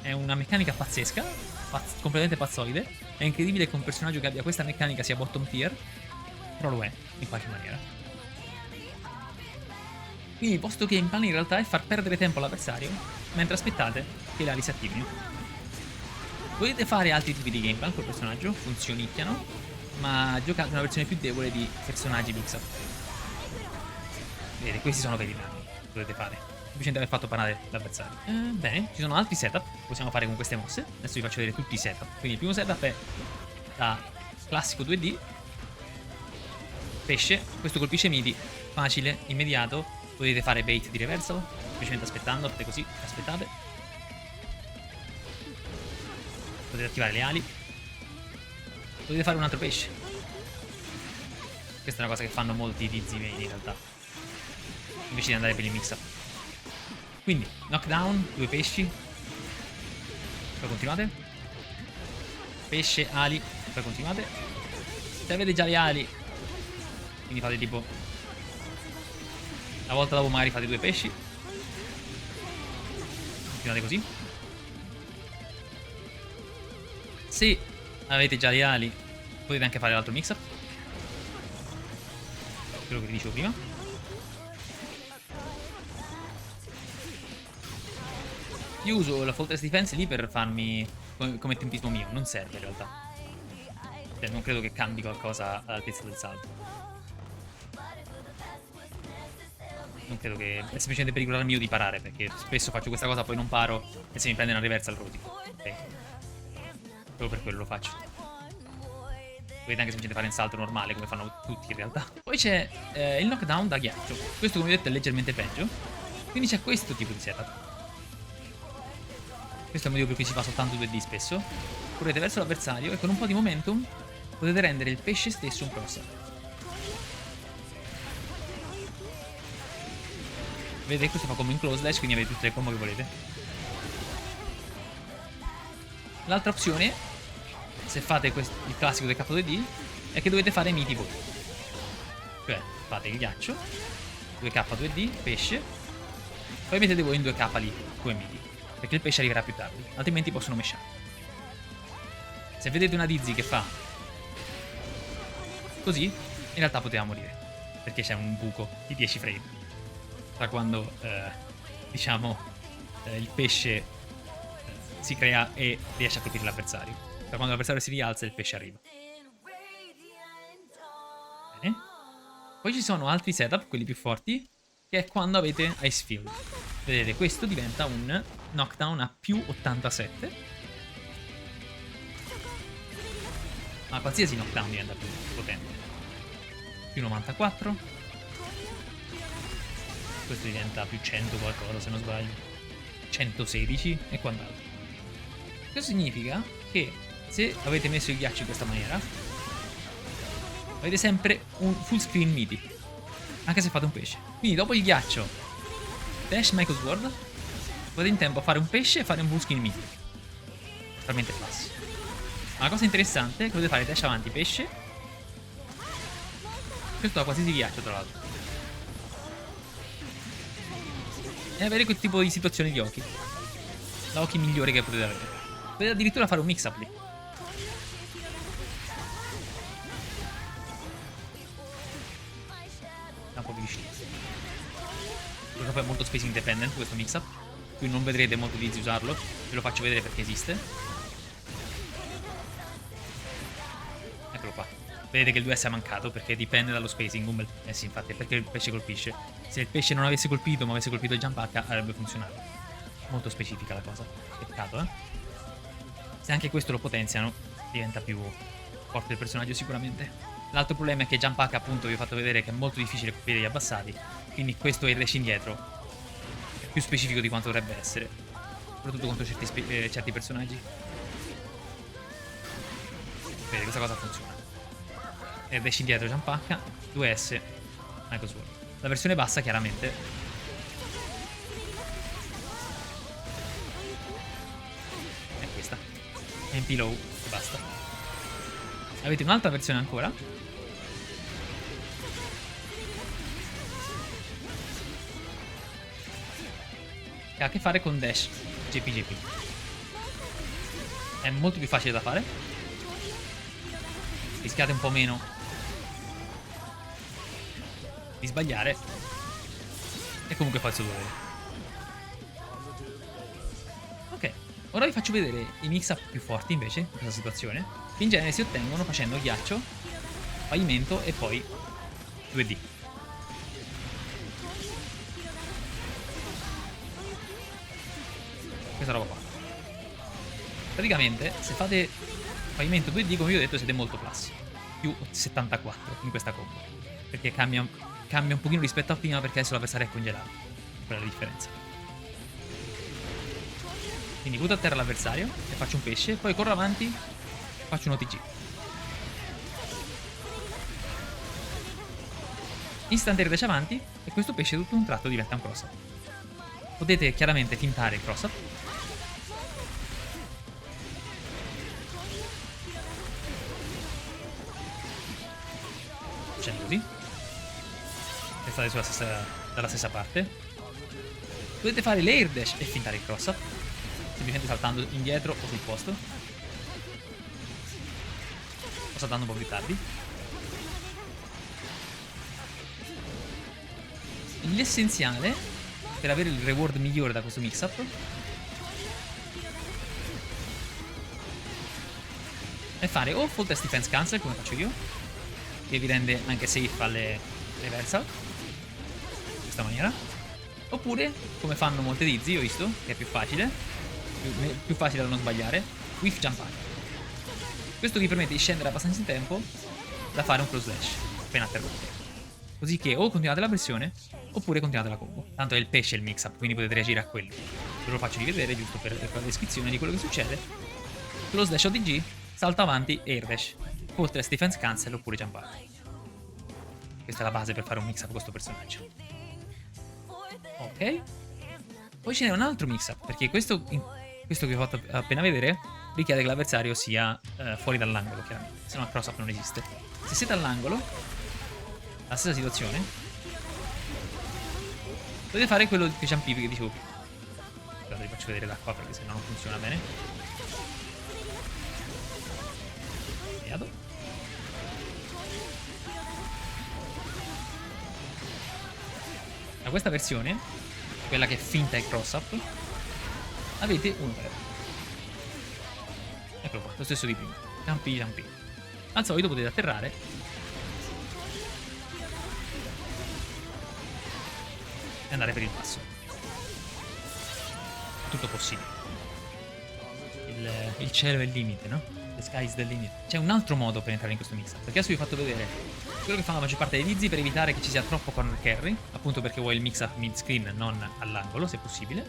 È una meccanica pazzesca, completamente pazzoide. È incredibile che un personaggio che abbia questa meccanica sia bottom tier, però lo è in qualche maniera. Quindi il vostro game plan in realtà è far perdere tempo all'avversario mentre aspettate che le ali si attivino. Potete fare altri tipi di game plan col personaggio, funzionicchiano, ma giocate una versione più debole di personaggi mix-up. Vedete, questi sono veri danni che potete fare. Semplicemente aver fatto parare l'avversario. Bene, ci sono altri setup che possiamo fare con queste mosse. Adesso vi faccio vedere tutti i setup. Quindi il primo setup è da classico 2D. Pesce, questo colpisce midi, facile, immediato. Potete fare bait di reversal, semplicemente aspettando, fate così, aspettate. Potete attivare le ali. Potete fare un altro pesce. Questa è una cosa che fanno molti di Z-main in realtà, invece di andare per il mix-up. Quindi, knockdown, 2 pesci. Poi continuate. Pesce, ali, poi continuate. Se avete già le ali, quindi fate tipo... la volta dopo magari fate 2 pesci. Continuate così. Se avete già le ali, potete anche fare l'altro mix-up. Quello che vi dicevo prima. Io uso la Fortress Defense lì per farmi come tempismo mio, non serve in realtà. Cioè, non credo che cambi qualcosa all'altezza del salto. Non credo che... è semplicemente per ricordare mio di parare, perché spesso faccio questa cosa, poi non paro e se mi prende una reversal rosico. Ok. Solo per quello lo faccio. Potete anche semplicemente fare un salto normale, come fanno tutti in realtà. Poi c'è il knockdown da ghiaccio. Questo, come vedete, è leggermente peggio. Quindi c'è questo tipo di setup. Questo è il motivo per cui si fa soltanto 2D spesso. Correte verso l'avversario e con un po' di momentum potete rendere il pesce stesso un crosser. Vedete, questo fa come in close dash, quindi avete tutte le combo che volete. L'altra opzione, se fate il classico del K2D, è che dovete fare miti voi. Cioè, fate il ghiaccio, 2K2D, pesce, poi mettete voi in 2K lì, come miti. Perché il pesce arriverà più tardi, altrimenti possono meshare. Se vedete una Dizzy che fa così, in realtà poteva morire, perché c'è un buco di 10 frame tra quando, diciamo, il pesce si crea e riesce a colpire l'avversario. Tra quando l'avversario si rialza e il pesce arriva. Bene. Poi ci sono altri setup, quelli più forti, che è quando avete Ice Field. Vedete, questo diventa un knockdown a più 87. Ma qualsiasi knockdown diventa più potente. Più 94. Questo diventa più 100 qualcosa, se non sbaglio. 116 e quant'altro. Questo significa che se avete messo il ghiaccio in questa maniera, avete sempre un full screen midi, anche se fate un pesce. Quindi dopo il ghiaccio, dash Michael Sword, potete in tempo a fare un pesce e fare un full screen midi. Totalmente classico. Ma la cosa interessante è che potete fare dash avanti pesce. Questo ha qualsiasi ghiaccio, tra l'altro. E avere quel tipo di situazione di Oki. La Oki migliore che potete avere. Potete addirittura fare un mix up lì. È un po' più vicino. Purtroppo è molto space independent questo mix up, quindi non vedrete molto di usarlo. Ve lo faccio vedere perché esiste. Eccolo qua. Vedete che il 2S è mancato perché dipende dallo spacing. Sì, infatti, è perché il pesce colpisce. Se il pesce non avesse colpito ma avesse colpito il jump H avrebbe funzionato. Molto specifica la cosa. Peccato, Se anche questo lo potenziano, diventa più forte il personaggio sicuramente. L'altro problema è che jump H, appunto, vi ho fatto vedere che è molto difficile colpire gli abbassati. Quindi questo e il dash indietro è più specifico di quanto dovrebbe essere. Soprattutto contro certi personaggi. Vedete, questa cosa funziona. ed esci indietro, jump H, 2S, Michael Sword. La versione bassa chiaramente è questa, MP low e basta. Avete un'altra versione ancora, che ha a che fare con dash JPJP. È molto più facile da fare, rischiate un po' meno di sbagliare e comunque fa il suo dovere. Ok, ora vi faccio vedere i mix-up più forti invece in questa situazione, che in genere si ottengono facendo ghiaccio, pavimento e poi 2D. Questa roba qua. Praticamente, se fate pavimento 2D, come vi ho detto, siete molto plus. Più 74 in questa combo. Perché cambia un pochino rispetto a prima, perché adesso l'avversario è congelato. Quella è la differenza. Quindi butto a terra l'avversario e faccio un pesce, poi corro avanti, faccio un OTG. Instant air dash avanti e questo pesce tutto un tratto diventa un cross-up. Potete chiaramente fintare il cross-up. Facendo così. E state dalla stessa parte. Potete fare l'air dash e fintare il cross-up, semplicemente saltando indietro o sul posto, o saltando un po' più tardi. L'essenziale per avere il reward migliore da questo mix-up è fare o full test defense cancel, come faccio io, che vi rende anche safe alle reversal in questa maniera, oppure come fanno molte Dizzy, ho visto che è più facile, più facile da non sbagliare, whiff jump high. Questo vi permette di scendere abbastanza in tempo da fare un cross slash appena atterrate, così che o continuate la pressione oppure continuate la combo. Tanto è il pesce il mix up, quindi potete reagire a quello. Ve lo faccio rivedere giusto per la descrizione di quello che succede. Cross slash ODG, salto avanti, air dash, full test defense cancel oppure jump high. Questa è la base per fare un mix up con questo personaggio. Ok. Poi ce n'è un altro mix up, perché questo che vi ho fatto appena vedere richiede che l'avversario sia fuori dall'angolo, chiaramente, se no il cross up non esiste. Se siete all'angolo, la stessa situazione, dovete fare quello che jump che dicevo prima. Allora vi faccio vedere da qua perché sennò non funziona bene. Vediamo. Da questa versione, quella che è finta e cross up, avete un per. Eccolo qua, lo stesso di prima. Jumpy, jumpy. Al solito potete atterrare e andare per il passo. È tutto possibile. Il cielo è il limite, no? The sky is the limit. C'è un altro modo per entrare in questo mix, perché adesso vi ho fatto vedere quello che fanno la maggior parte dei Dizzy per evitare che ci sia troppo corner carry, appunto perché vuoi il mix up mid screen, non all'angolo, se possibile.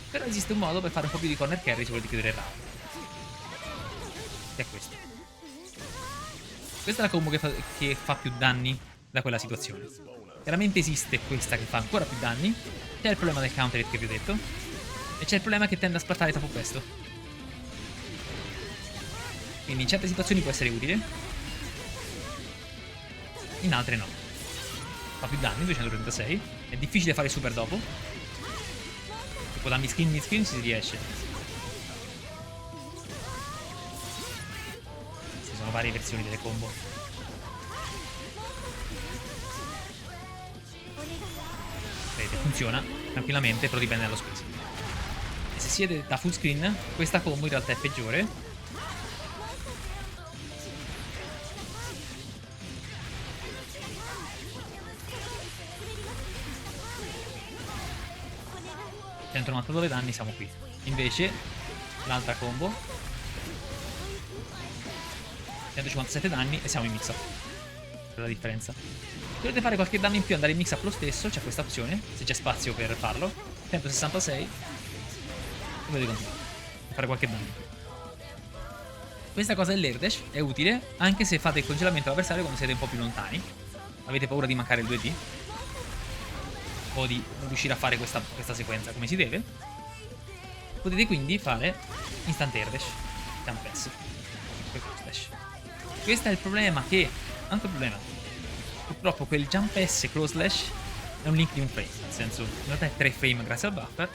Però esiste un modo per fare un po' più di corner carry se volete chiudere il round. Che è questo. Questa è la combo che fa più danni da quella situazione. Chiaramente esiste questa che fa ancora più danni. C'è il problema del counter hit che vi ho detto. E c'è il problema che tende a splattare troppo presto. Quindi in certe situazioni può essere utile, in altre no. Fa più danni, 236. È difficile fare super dopo. Tipo da mid screen si riesce. Ci sono varie versioni delle combo. Vedete, funziona tranquillamente, però dipende dallo space. E se siete da full screen, questa combo in realtà è peggiore. $199 danni, siamo qui. Invece l'altra combo 157 danni e siamo in mix up. Per la differenza. Se volete fare qualche danno in più e andare in mix up lo stesso, c'è questa opzione, se c'è spazio per farlo. 166 e potete continuare a fare qualche danno in più. Questa cosa dell'air dash è utile anche se fate il congelamento all'avversario quando siete un po' più lontani. Avete paura di mancare il 2D o di non riuscire a fare questa sequenza come si deve. Potete quindi fare instant air dash, jump pass, cross dash. Questo è il problema che, tanto problema, purtroppo quel jump pass e cross slash è un link di un frame, nel senso in realtà è 3 frame grazie al buffer,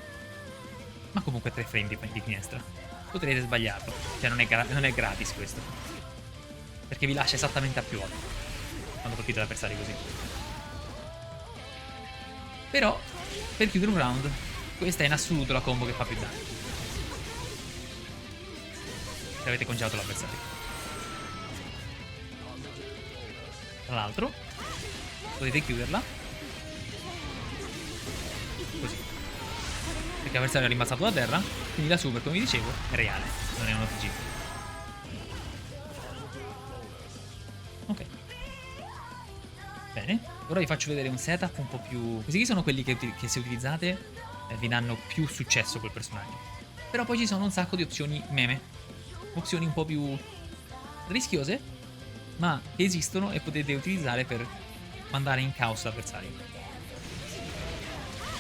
ma comunque 3 frame di finestra. Potrete sbagliarlo, cioè non è gratis questo, perché vi lascia esattamente a pivot quando colpite l'avversario così. Però per chiudere un round questa è in assoluto la combo che fa più danni se avete congelato l'avversario. Tra l'altro potete chiuderla così, perché l'avversario è rimbalzato da terra, quindi la super, come vi dicevo, è reale, non è un OTG. Ok. Bene, ora vi faccio vedere un setup un po' più... Questi qui sono quelli che se utilizzate vi danno più successo col personaggio. Però poi ci sono un sacco di opzioni meme, opzioni un po' più rischiose, ma che esistono e potete utilizzare per mandare in caos l'avversario.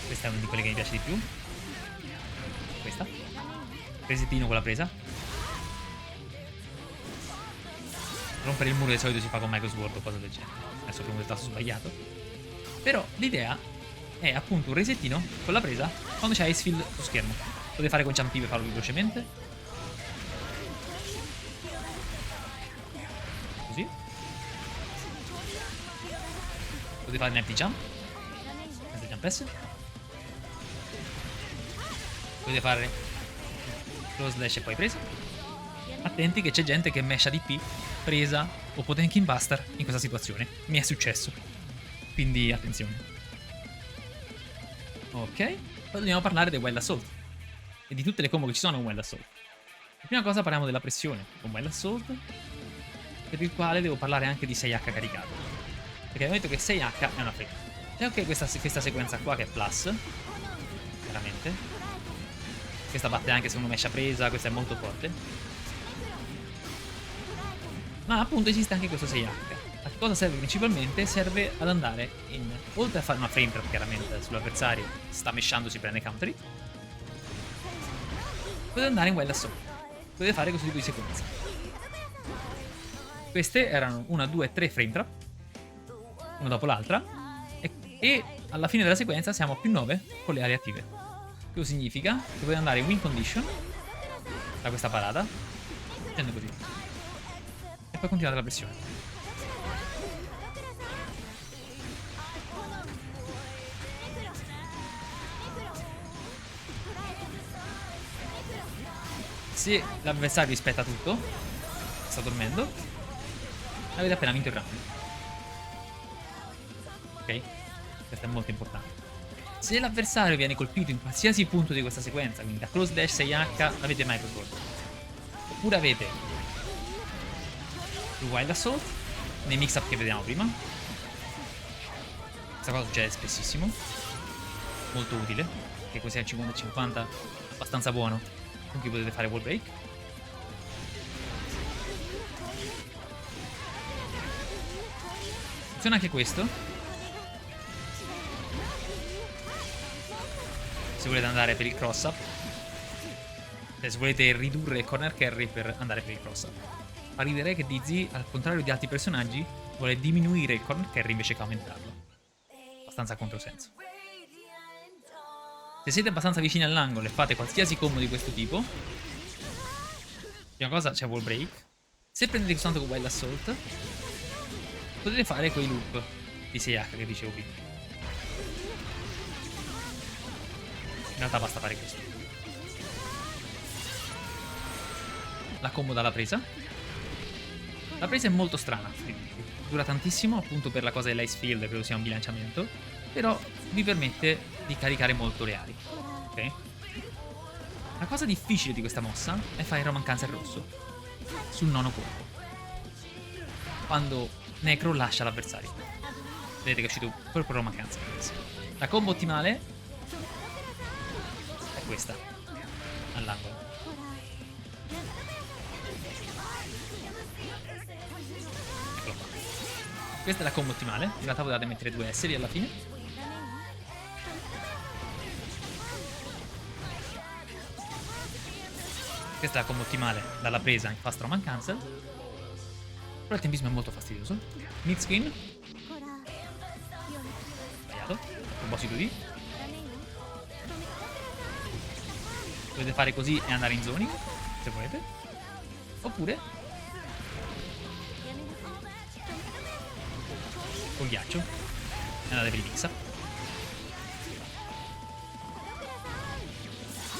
Questa è una di quelle che mi piace di più. Questa. Resettino con la presa. Rompere il muro di solito si fa con Micro Sword o cosa del genere. Adesso premo il tasto sbagliato. Però l'idea è appunto un resettino con la presa quando c'è Icefield su schermo. Potete fare con Jump per farlo velocemente. Così. Potete fare un empty jump. Senza jump S. Potete fare cross slash e poi presa. Attenti che c'è gente che mesha DP, presa o Potemkin Buster in questa situazione. Mi è successo. Quindi attenzione. Ok. Poi dobbiamo parlare del Wild Assault. E di tutte le combo che ci sono con Wild Assault. La prima cosa parliamo della pressione con Wild Assault, per il quale devo parlare anche di 6H caricato. Perché abbiamo detto che 6H è una frame. C'è anche questa sequenza qua che è plus. Chiaramente. Questa batte anche se uno mesha presa, questa è molto forte. Ma appunto esiste anche questo 6H. A che cosa serve principalmente? Serve ad andare in... oltre a fare una frame trap chiaramente sull'avversario, sta meshando, si prende counter hit, potete andare in Wild Assault. Potete fare questo tipo di sequenza. Queste erano 1, 2, 3 frame trap, una dopo l'altra, e alla fine della sequenza siamo a più 9 con le ali attive. Questo significa che potete andare in win condition da questa parata, facendo così, e poi continuate la pressione. Se l'avversario rispetta tutto, sta dormendo, avete appena vinto il round. Ok? Questo è molto importante. Se l'avversario viene colpito in qualsiasi punto di questa sequenza, quindi da close dash 6H, avete Micro Sword. Oppure avete il Wild Assault, nei mix-up che vediamo prima. Questa cosa succede spessissimo. Molto utile, che così al 50-50 abbastanza buono, con cui potete fare wall break. Funziona anche questo. Se volete andare per il cross up, se volete ridurre il corner carry per andare per il cross up. Fa ridere che Dizzy, al contrario di altri personaggi, vuole diminuire il corner carry invece che aumentarlo. Abbastanza controsenso. Se siete abbastanza vicini all'angolo e fate qualsiasi combo di questo tipo, prima cosa c'è wall break. Se prendete soltanto con Wild Assault, potete fare quei loop di 6H che dicevo prima. In realtà basta fare questo. La combo dalla presa. La presa è molto strana, dura tantissimo appunto per la cosa dell'Icefield, credo sia un bilanciamento, però vi permette di caricare molto le ali. Ok? La cosa difficile di questa mossa è fare il Roman Cancer rosso sul nono colpo, quando Necro lascia l'avversario. Vedete che è uscito proprio Roman Cancer. La combo ottimale è questa, all'angolo. Questa è la combo ottimale. In realtà potevate mettere 2 S lì alla fine. Questa è la combo ottimale dalla presa in Fast Roman Cancel. Però il tempismo è molto fastidioso. Mid screen. Sbagliato. Proposito di. Potete fare così e andare in zoning, se volete. Oppure col ghiaccio e andate per il mix up.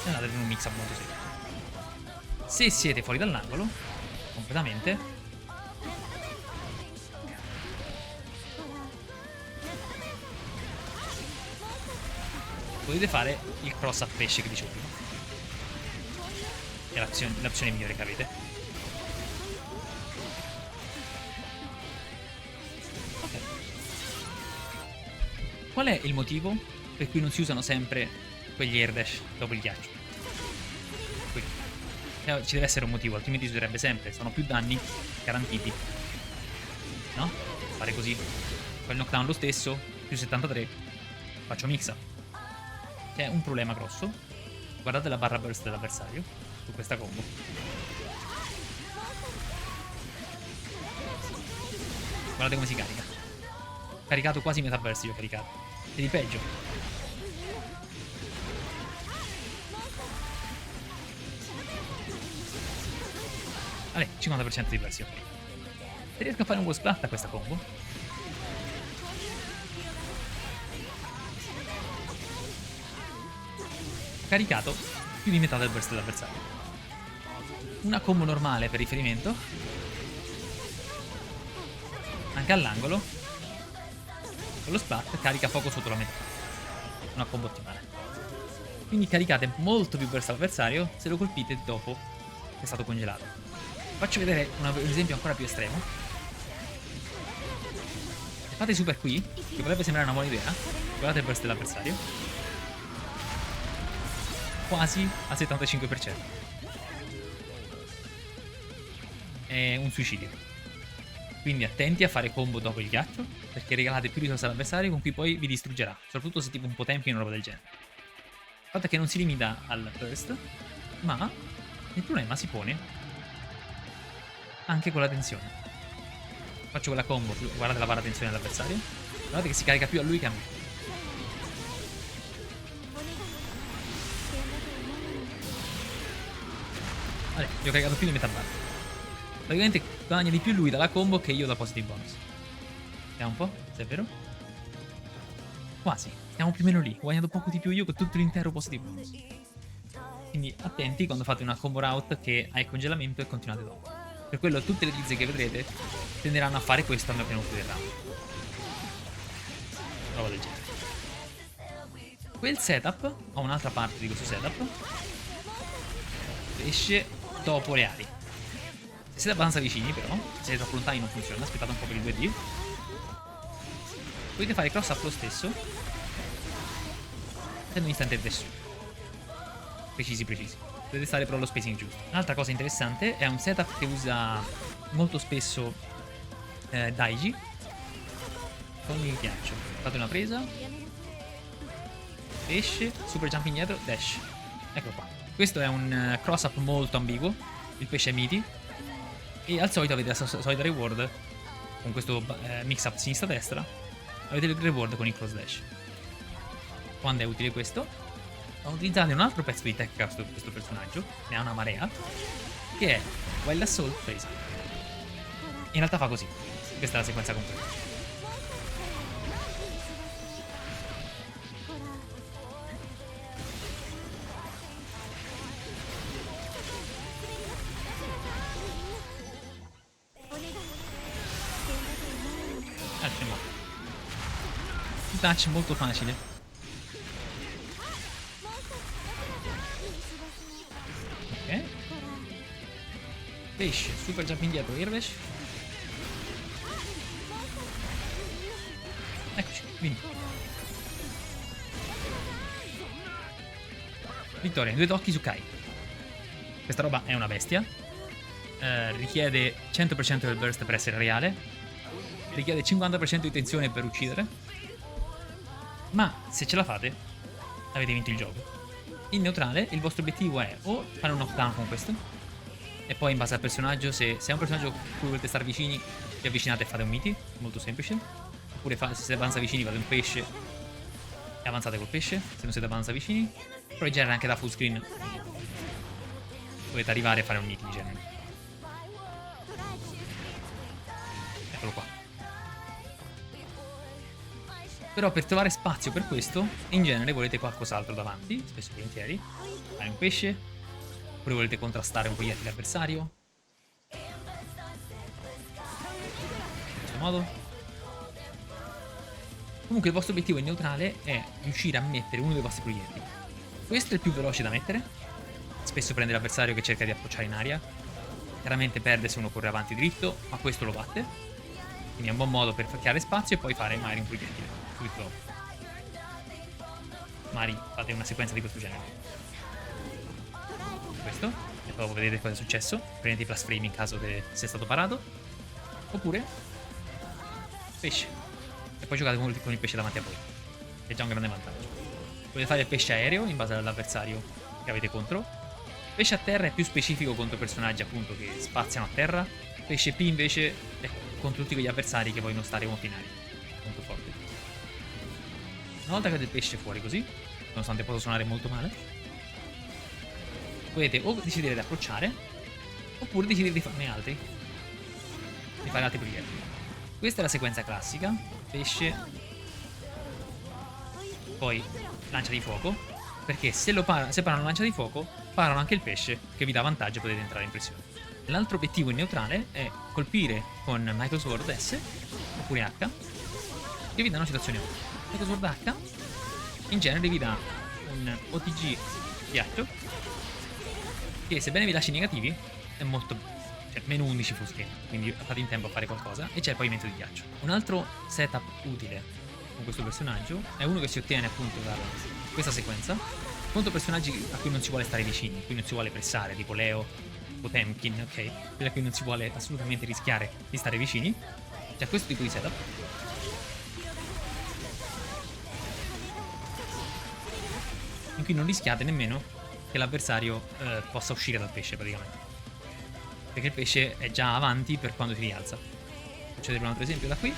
E andate per un mix up molto semplice. Se siete fuori dall'angolo completamente, potete fare il cross up pesce che dicevo prima. È l'opzione migliore che avete. Ok. Qual è il motivo per cui non si usano sempre quegli air dash dopo il ghiaccio? Qui. Ci deve essere un motivo, altrimenti si userebbe sempre. Sono più danni garantiti. No? Fare così. Poi il knockdown lo stesso, più 73. Faccio mix up. Che è un problema grosso. Guardate la barra burst dell'avversario su questa combo. Guardate come si carica. Ho caricato quasi metà burst, io ho caricato. E di peggio. Vabbè, 50% di burst, ok. Se riesco a fare un wall splat a questa combo, ho caricato più di metà del burst dell'avversario. Una combo normale per riferimento, anche all'angolo, con lo splat carica poco sotto la metà. Una combo ottimale. Quindi caricate molto più burst all'avversario se lo colpite dopo che è stato congelato. Faccio vedere un esempio ancora più estremo. Se fate super qui, che potrebbe sembrare una buona idea, guardate il burst dell'avversario, quasi al 75%. È un suicidio. Quindi attenti a fare combo dopo il ghiaccio, perché regalate più risorse all'avversario con cui poi vi distruggerà, soprattutto se tipo un po' tempi o una roba del genere. Il fatto è che non si limita al burst, ma il problema si pone anche con la tensione. Faccio quella combo, guardate la barra tensione dell'avversario, guardate che si carica più a lui che a me. Vabbè, gli ho caricato più di metà barra. Praticamente guadagna di più lui dalla combo che io da positive bonus. Vediamo un po', se è vero. Quasi, siamo più o meno lì. Ho guadagnato poco di più io con tutto l'intero positive bonus. Quindi attenti quando fate una combo route che ha il congelamento e continuate dopo. Per quello tutte le tizze che vedrete tenderanno a fare questo a meno che non chiude il round. Roba del genere. Quel setup, ho un'altra parte di questo setup, esce dopo le ali. Se siete abbastanza vicini però, se siete troppo lontani non funziona, aspettate un po' per il 2D. Potete fare cross up lo stesso, facendo un instant adesso. Precisi. Dovete stare però allo spacing giusto. Un'altra cosa interessante è un setup che usa molto spesso Daiji con il ghiaccio. Fate una presa, esce, super jump indietro, dash. Eccolo qua. Questo è un cross up molto ambiguo. Il pesce è midi. E al solito avete la solita reward con questo mix up sinistra-destra. Avete il reward con il cross dash. Quando è utile questo? Utilizzate un altro pezzo di tech su questo personaggio, ne ha una marea, che è Wild Assault Phase. In realtà fa così. Questa è la sequenza completa. Un touch molto facile. Ok. Pesce, super jump indietro, air dash. Eccoci, vinto. Vittoria, 2 tocchi su Kai. Questa roba è una bestia. Richiede 100% del burst per essere reale. richiede 50% di tensione per uccidere, ma se ce la fate avete vinto il gioco. In neutrale il vostro obiettivo è o fare un knockdown con questo, e poi in base al personaggio, se è un personaggio a cui volete stare vicini, vi avvicinate e fate un miti, molto semplice. Oppure se siete abbastanza vicini fate un pesce e avanzate col pesce, se non siete abbastanza vicini. Però in genere anche da full screen dovete arrivare a fare un miti in genere. Eccolo qua. Però per trovare spazio per questo, in genere volete qualcos'altro davanti, spesso e volentieri. Fare un pesce, oppure volete contrastare un proiettile avversario. In questo modo. Comunque il vostro obiettivo in neutrale è riuscire a mettere uno dei vostri proiettili. Questo è il più veloce da mettere. Spesso prende l'avversario che cerca di approcciare in aria. Chiaramente perde se uno corre avanti dritto, ma questo lo batte. Quindi è un buon modo per creare spazio e poi fare magari un proiettile subito dopo. Magari fate una sequenza di questo genere. Questo. E poi vedete cosa è successo. Prendete i plus frame in caso sia stato parato. Oppure pesce. E poi giocate con il pesce davanti a voi. È già un grande vantaggio. Potete fare il pesce aereo in base all'avversario che avete contro. Pesce a terra è più specifico contro personaggi appunto che spaziano a terra. Pesce P invece è contro tutti quegli avversari che vogliono stare confinati. Molto forte. Una volta che avete il pesce fuori così, nonostante possa suonare molto male, potete o decidere di approcciare, oppure decidere di farne altri. Di fare altri proiettili. Questa è la sequenza classica. Pesce, poi lancia di fuoco, perché se parano lancia di fuoco, parano anche il pesce, che vi dà vantaggio e potete entrare in pressione. L'altro obiettivo in neutrale è colpire con Michael Sword S, oppure H, che vi danno situazioni OTG. Michael Sword H, in genere vi dà un OTG ghiaccio, che sebbene vi lasci negativi, è molto... meno 11 full screen, quindi fate in tempo a fare qualcosa, e c'è il pavimento di ghiaccio. Un altro setup utile con questo personaggio è uno che si ottiene appunto da questa sequenza contro personaggi a cui non si vuole stare vicini, a cui non si vuole pressare, tipo Leo, Potemkin, ok? Quelli a cui non si vuole assolutamente rischiare di stare vicini. C'è questo tipo di setup. In cui non rischiate nemmeno che l'avversario possa uscire dal pesce praticamente. Perché il pesce è già avanti per quando si rialza. Faccio vedere un altro esempio da qui.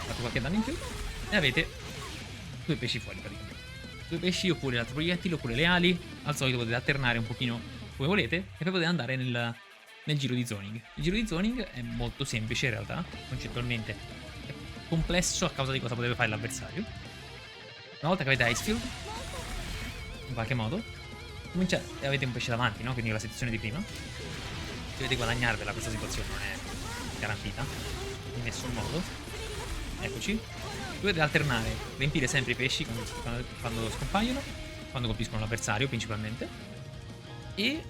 Fate qualche danno in più. E avete due pesci fuori praticamente. Due pesci oppure l'altro proiettile oppure le ali. Al solito potete alternare un pochino come volete. E poi potete andare nel giro di zoning. Il giro di zoning è molto semplice in realtà. Concettualmente è complesso a causa di cosa potrebbe fare l'avversario. Una volta che avete Icefield, in qualche modo, cominciate, avete un pesce davanti, no? Quindi la situazione di prima. Dovete guadagnarvela questa situazione, non è garantita in nessun modo. Eccoci. Dovete alternare, riempire sempre i pesci quando scompaiono, quando colpiscono l'avversario principalmente, e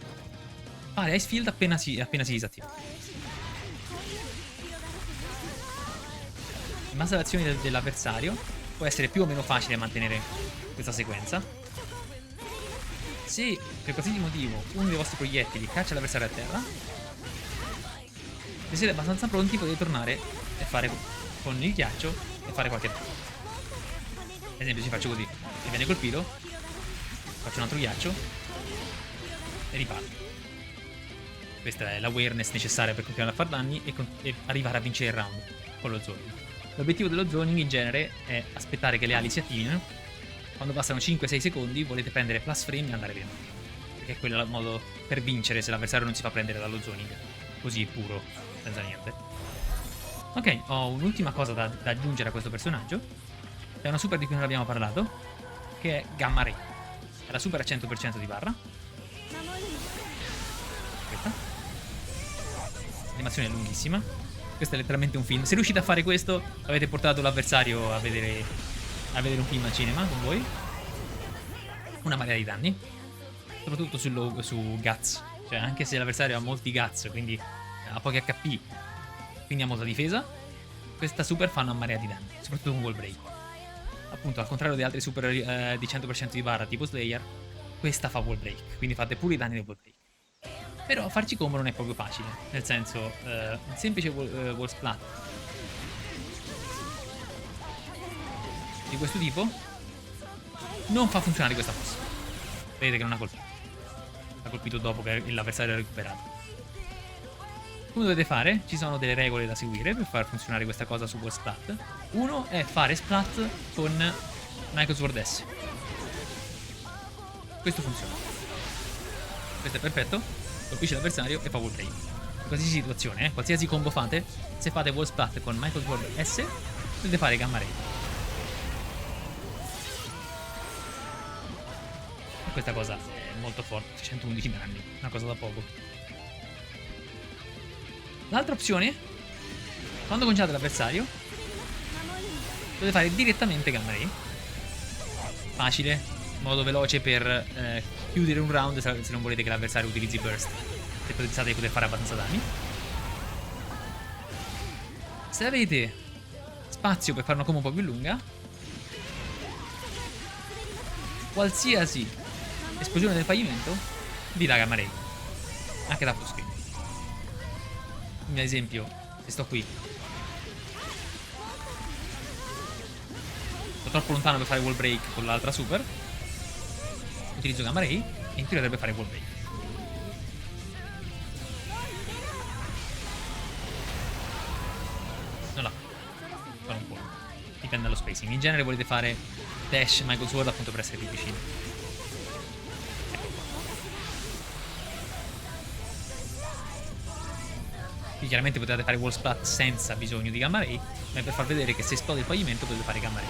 fare Icefield appena si disattiva. In base alle azioni dell'avversario può essere più o meno facile mantenere questa sequenza. Se per qualsiasi motivo uno dei vostri proiettili caccia l'avversario a terra, se siete abbastanza pronti potete tornare e fare con il ghiaccio e fare qualche danno. Ad esempio se faccio così, se viene colpito, faccio un altro ghiaccio e riparto. Questa è l'awareness necessaria per continuare a far danni e arrivare a vincere il round con lo zoning. L'obiettivo dello zoning in genere è aspettare che le ali si attivino. Quando passano 5-6 secondi volete prendere plus frame e andare via. Perché quello è il modo per vincere se l'avversario non si fa prendere dallo zoning. Così puro, senza niente. Ok, ho un'ultima cosa da aggiungere a questo personaggio. È una super di cui non abbiamo parlato, che è Gamma Ray. È la super a 100% di barra. Questa. L'animazione è lunghissima. Questo è letteralmente un film. Se riuscite a fare questo, avete portato l'avversario a vedere un film al cinema con voi. Una marea di danni. Soprattutto su Guts. Cioè, anche se l'avversario ha molti Guts, quindi ha pochi HP, quindi ha molta difesa, questa super fa una marea di danni. Soprattutto con Wall Break. Appunto, al contrario di altri super di 100% di barra tipo Slayer, questa fa Wall Break. Quindi fate pure i danni del Wall Break. Però farci combo non è proprio facile. Nel senso, un semplice wall splat di questo tipo non fa funzionare questa mossa. Vedete che non ha colpito. Ha colpito dopo che l'avversario ha recuperato. Come dovete fare? Ci sono delle regole da seguire per far funzionare questa cosa su wall splat. Uno è fare splat con Michael Sword S. Questo funziona. Questo è perfetto. Colpisce l'avversario e fa wall break. In qualsiasi situazione, qualsiasi combo fate, se fate wall splat con Michael Sword S, dovete fare gamma ray. E questa cosa è molto forte, 111 danni, una cosa da poco. L'altra opzione, quando congelate l'avversario, dovete fare direttamente gamma ray. Facile, modo veloce per chiudere un round se non volete che l'avversario utilizzi burst. Se pensate di poter fare abbastanza danni. Se avete spazio per fare una combo un po' più lunga, qualsiasi esplosione del pavimento vi dà gamma ray, anche da full screen. Quindi ad esempio, se sto qui, sto troppo lontano per fare wall break con l'altra super, utilizzo gamma ray e in teoria dovrebbe fare wall break. Non la fare un po'. Dipende dallo spacing. In genere volete fare dash Michael Sword appunto per essere più vicini. Ecco qua. Qui chiaramente potete fare wall splat senza bisogno di gamma ray, ma è per far vedere che se esplode il pavimento potete fare gamma ray.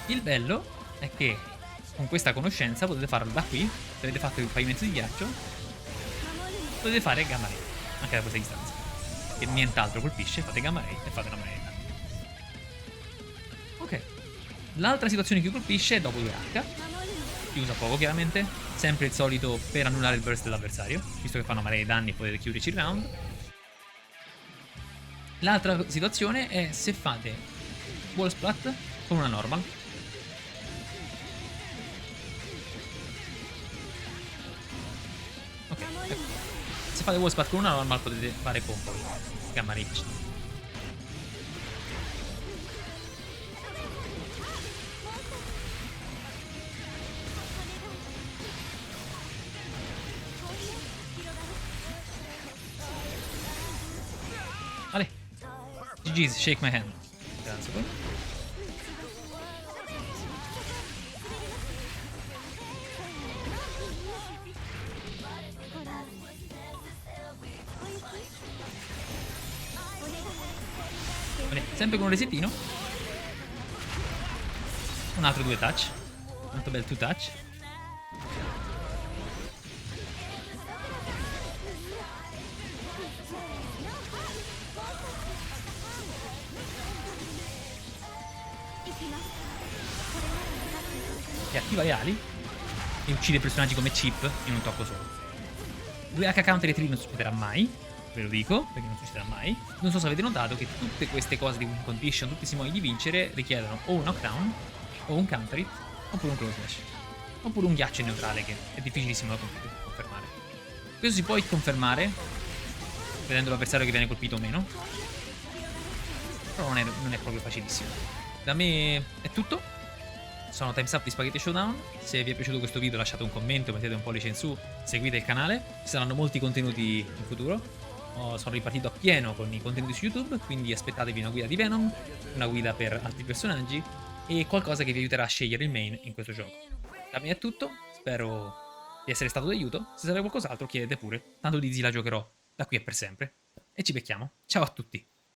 Il bello è che con questa conoscenza potete farlo da qui. Se avete fatto il pavimento di ghiaccio, potete fare gamma ray anche da questa distanza. Che nient'altro colpisce, fate gamma ray e fate gamma ray. Ok. L'altra situazione che colpisce è dopo 2H. Chi usa poco chiaramente. Sempre il solito per annullare il burst dell'avversario, visto che fanno marea di danni potete chiuderci il round. L'altra situazione è se fate wall splat con una normal. Ok, ecco. Se fate wall splat con una normal potete fare combo gamma ray. Vale. GG's, shake my hand. Grazie. Vale. Sempre con un resettino. Un altro 2 touch. Molto bel 2 touch. Che attiva le ali e uccide personaggi come Chip in un tocco solo. 2H counter e 3 non succederà mai, ve lo dico, perché non succederà mai. Non so se avete notato che tutte queste cose di win condition, tutti questi modi di vincere, richiedono o un knockdown, o un counter hit, oppure un close slash. Oppure un ghiaccio neutrale che è difficilissimo da confermare. Questo si può confermare vedendo l'avversario che viene colpito o meno, però non è proprio facilissimo. Da me è tutto. Sono Time's Up di Spaghetti Showdown. Se vi è piaciuto questo video lasciate un commento, mettete un pollice in su, seguite il canale, ci saranno molti contenuti in futuro. Sono ripartito a pieno con i contenuti su YouTube, quindi aspettatevi una guida di Venom, una guida per altri personaggi e qualcosa che vi aiuterà a scegliere il main in questo gioco. Da me è tutto, spero di essere stato d'aiuto. Se serve qualcos'altro chiedete pure, tanto Dizzy la giocherò da qui e per sempre. E ci becchiamo. Ciao a tutti!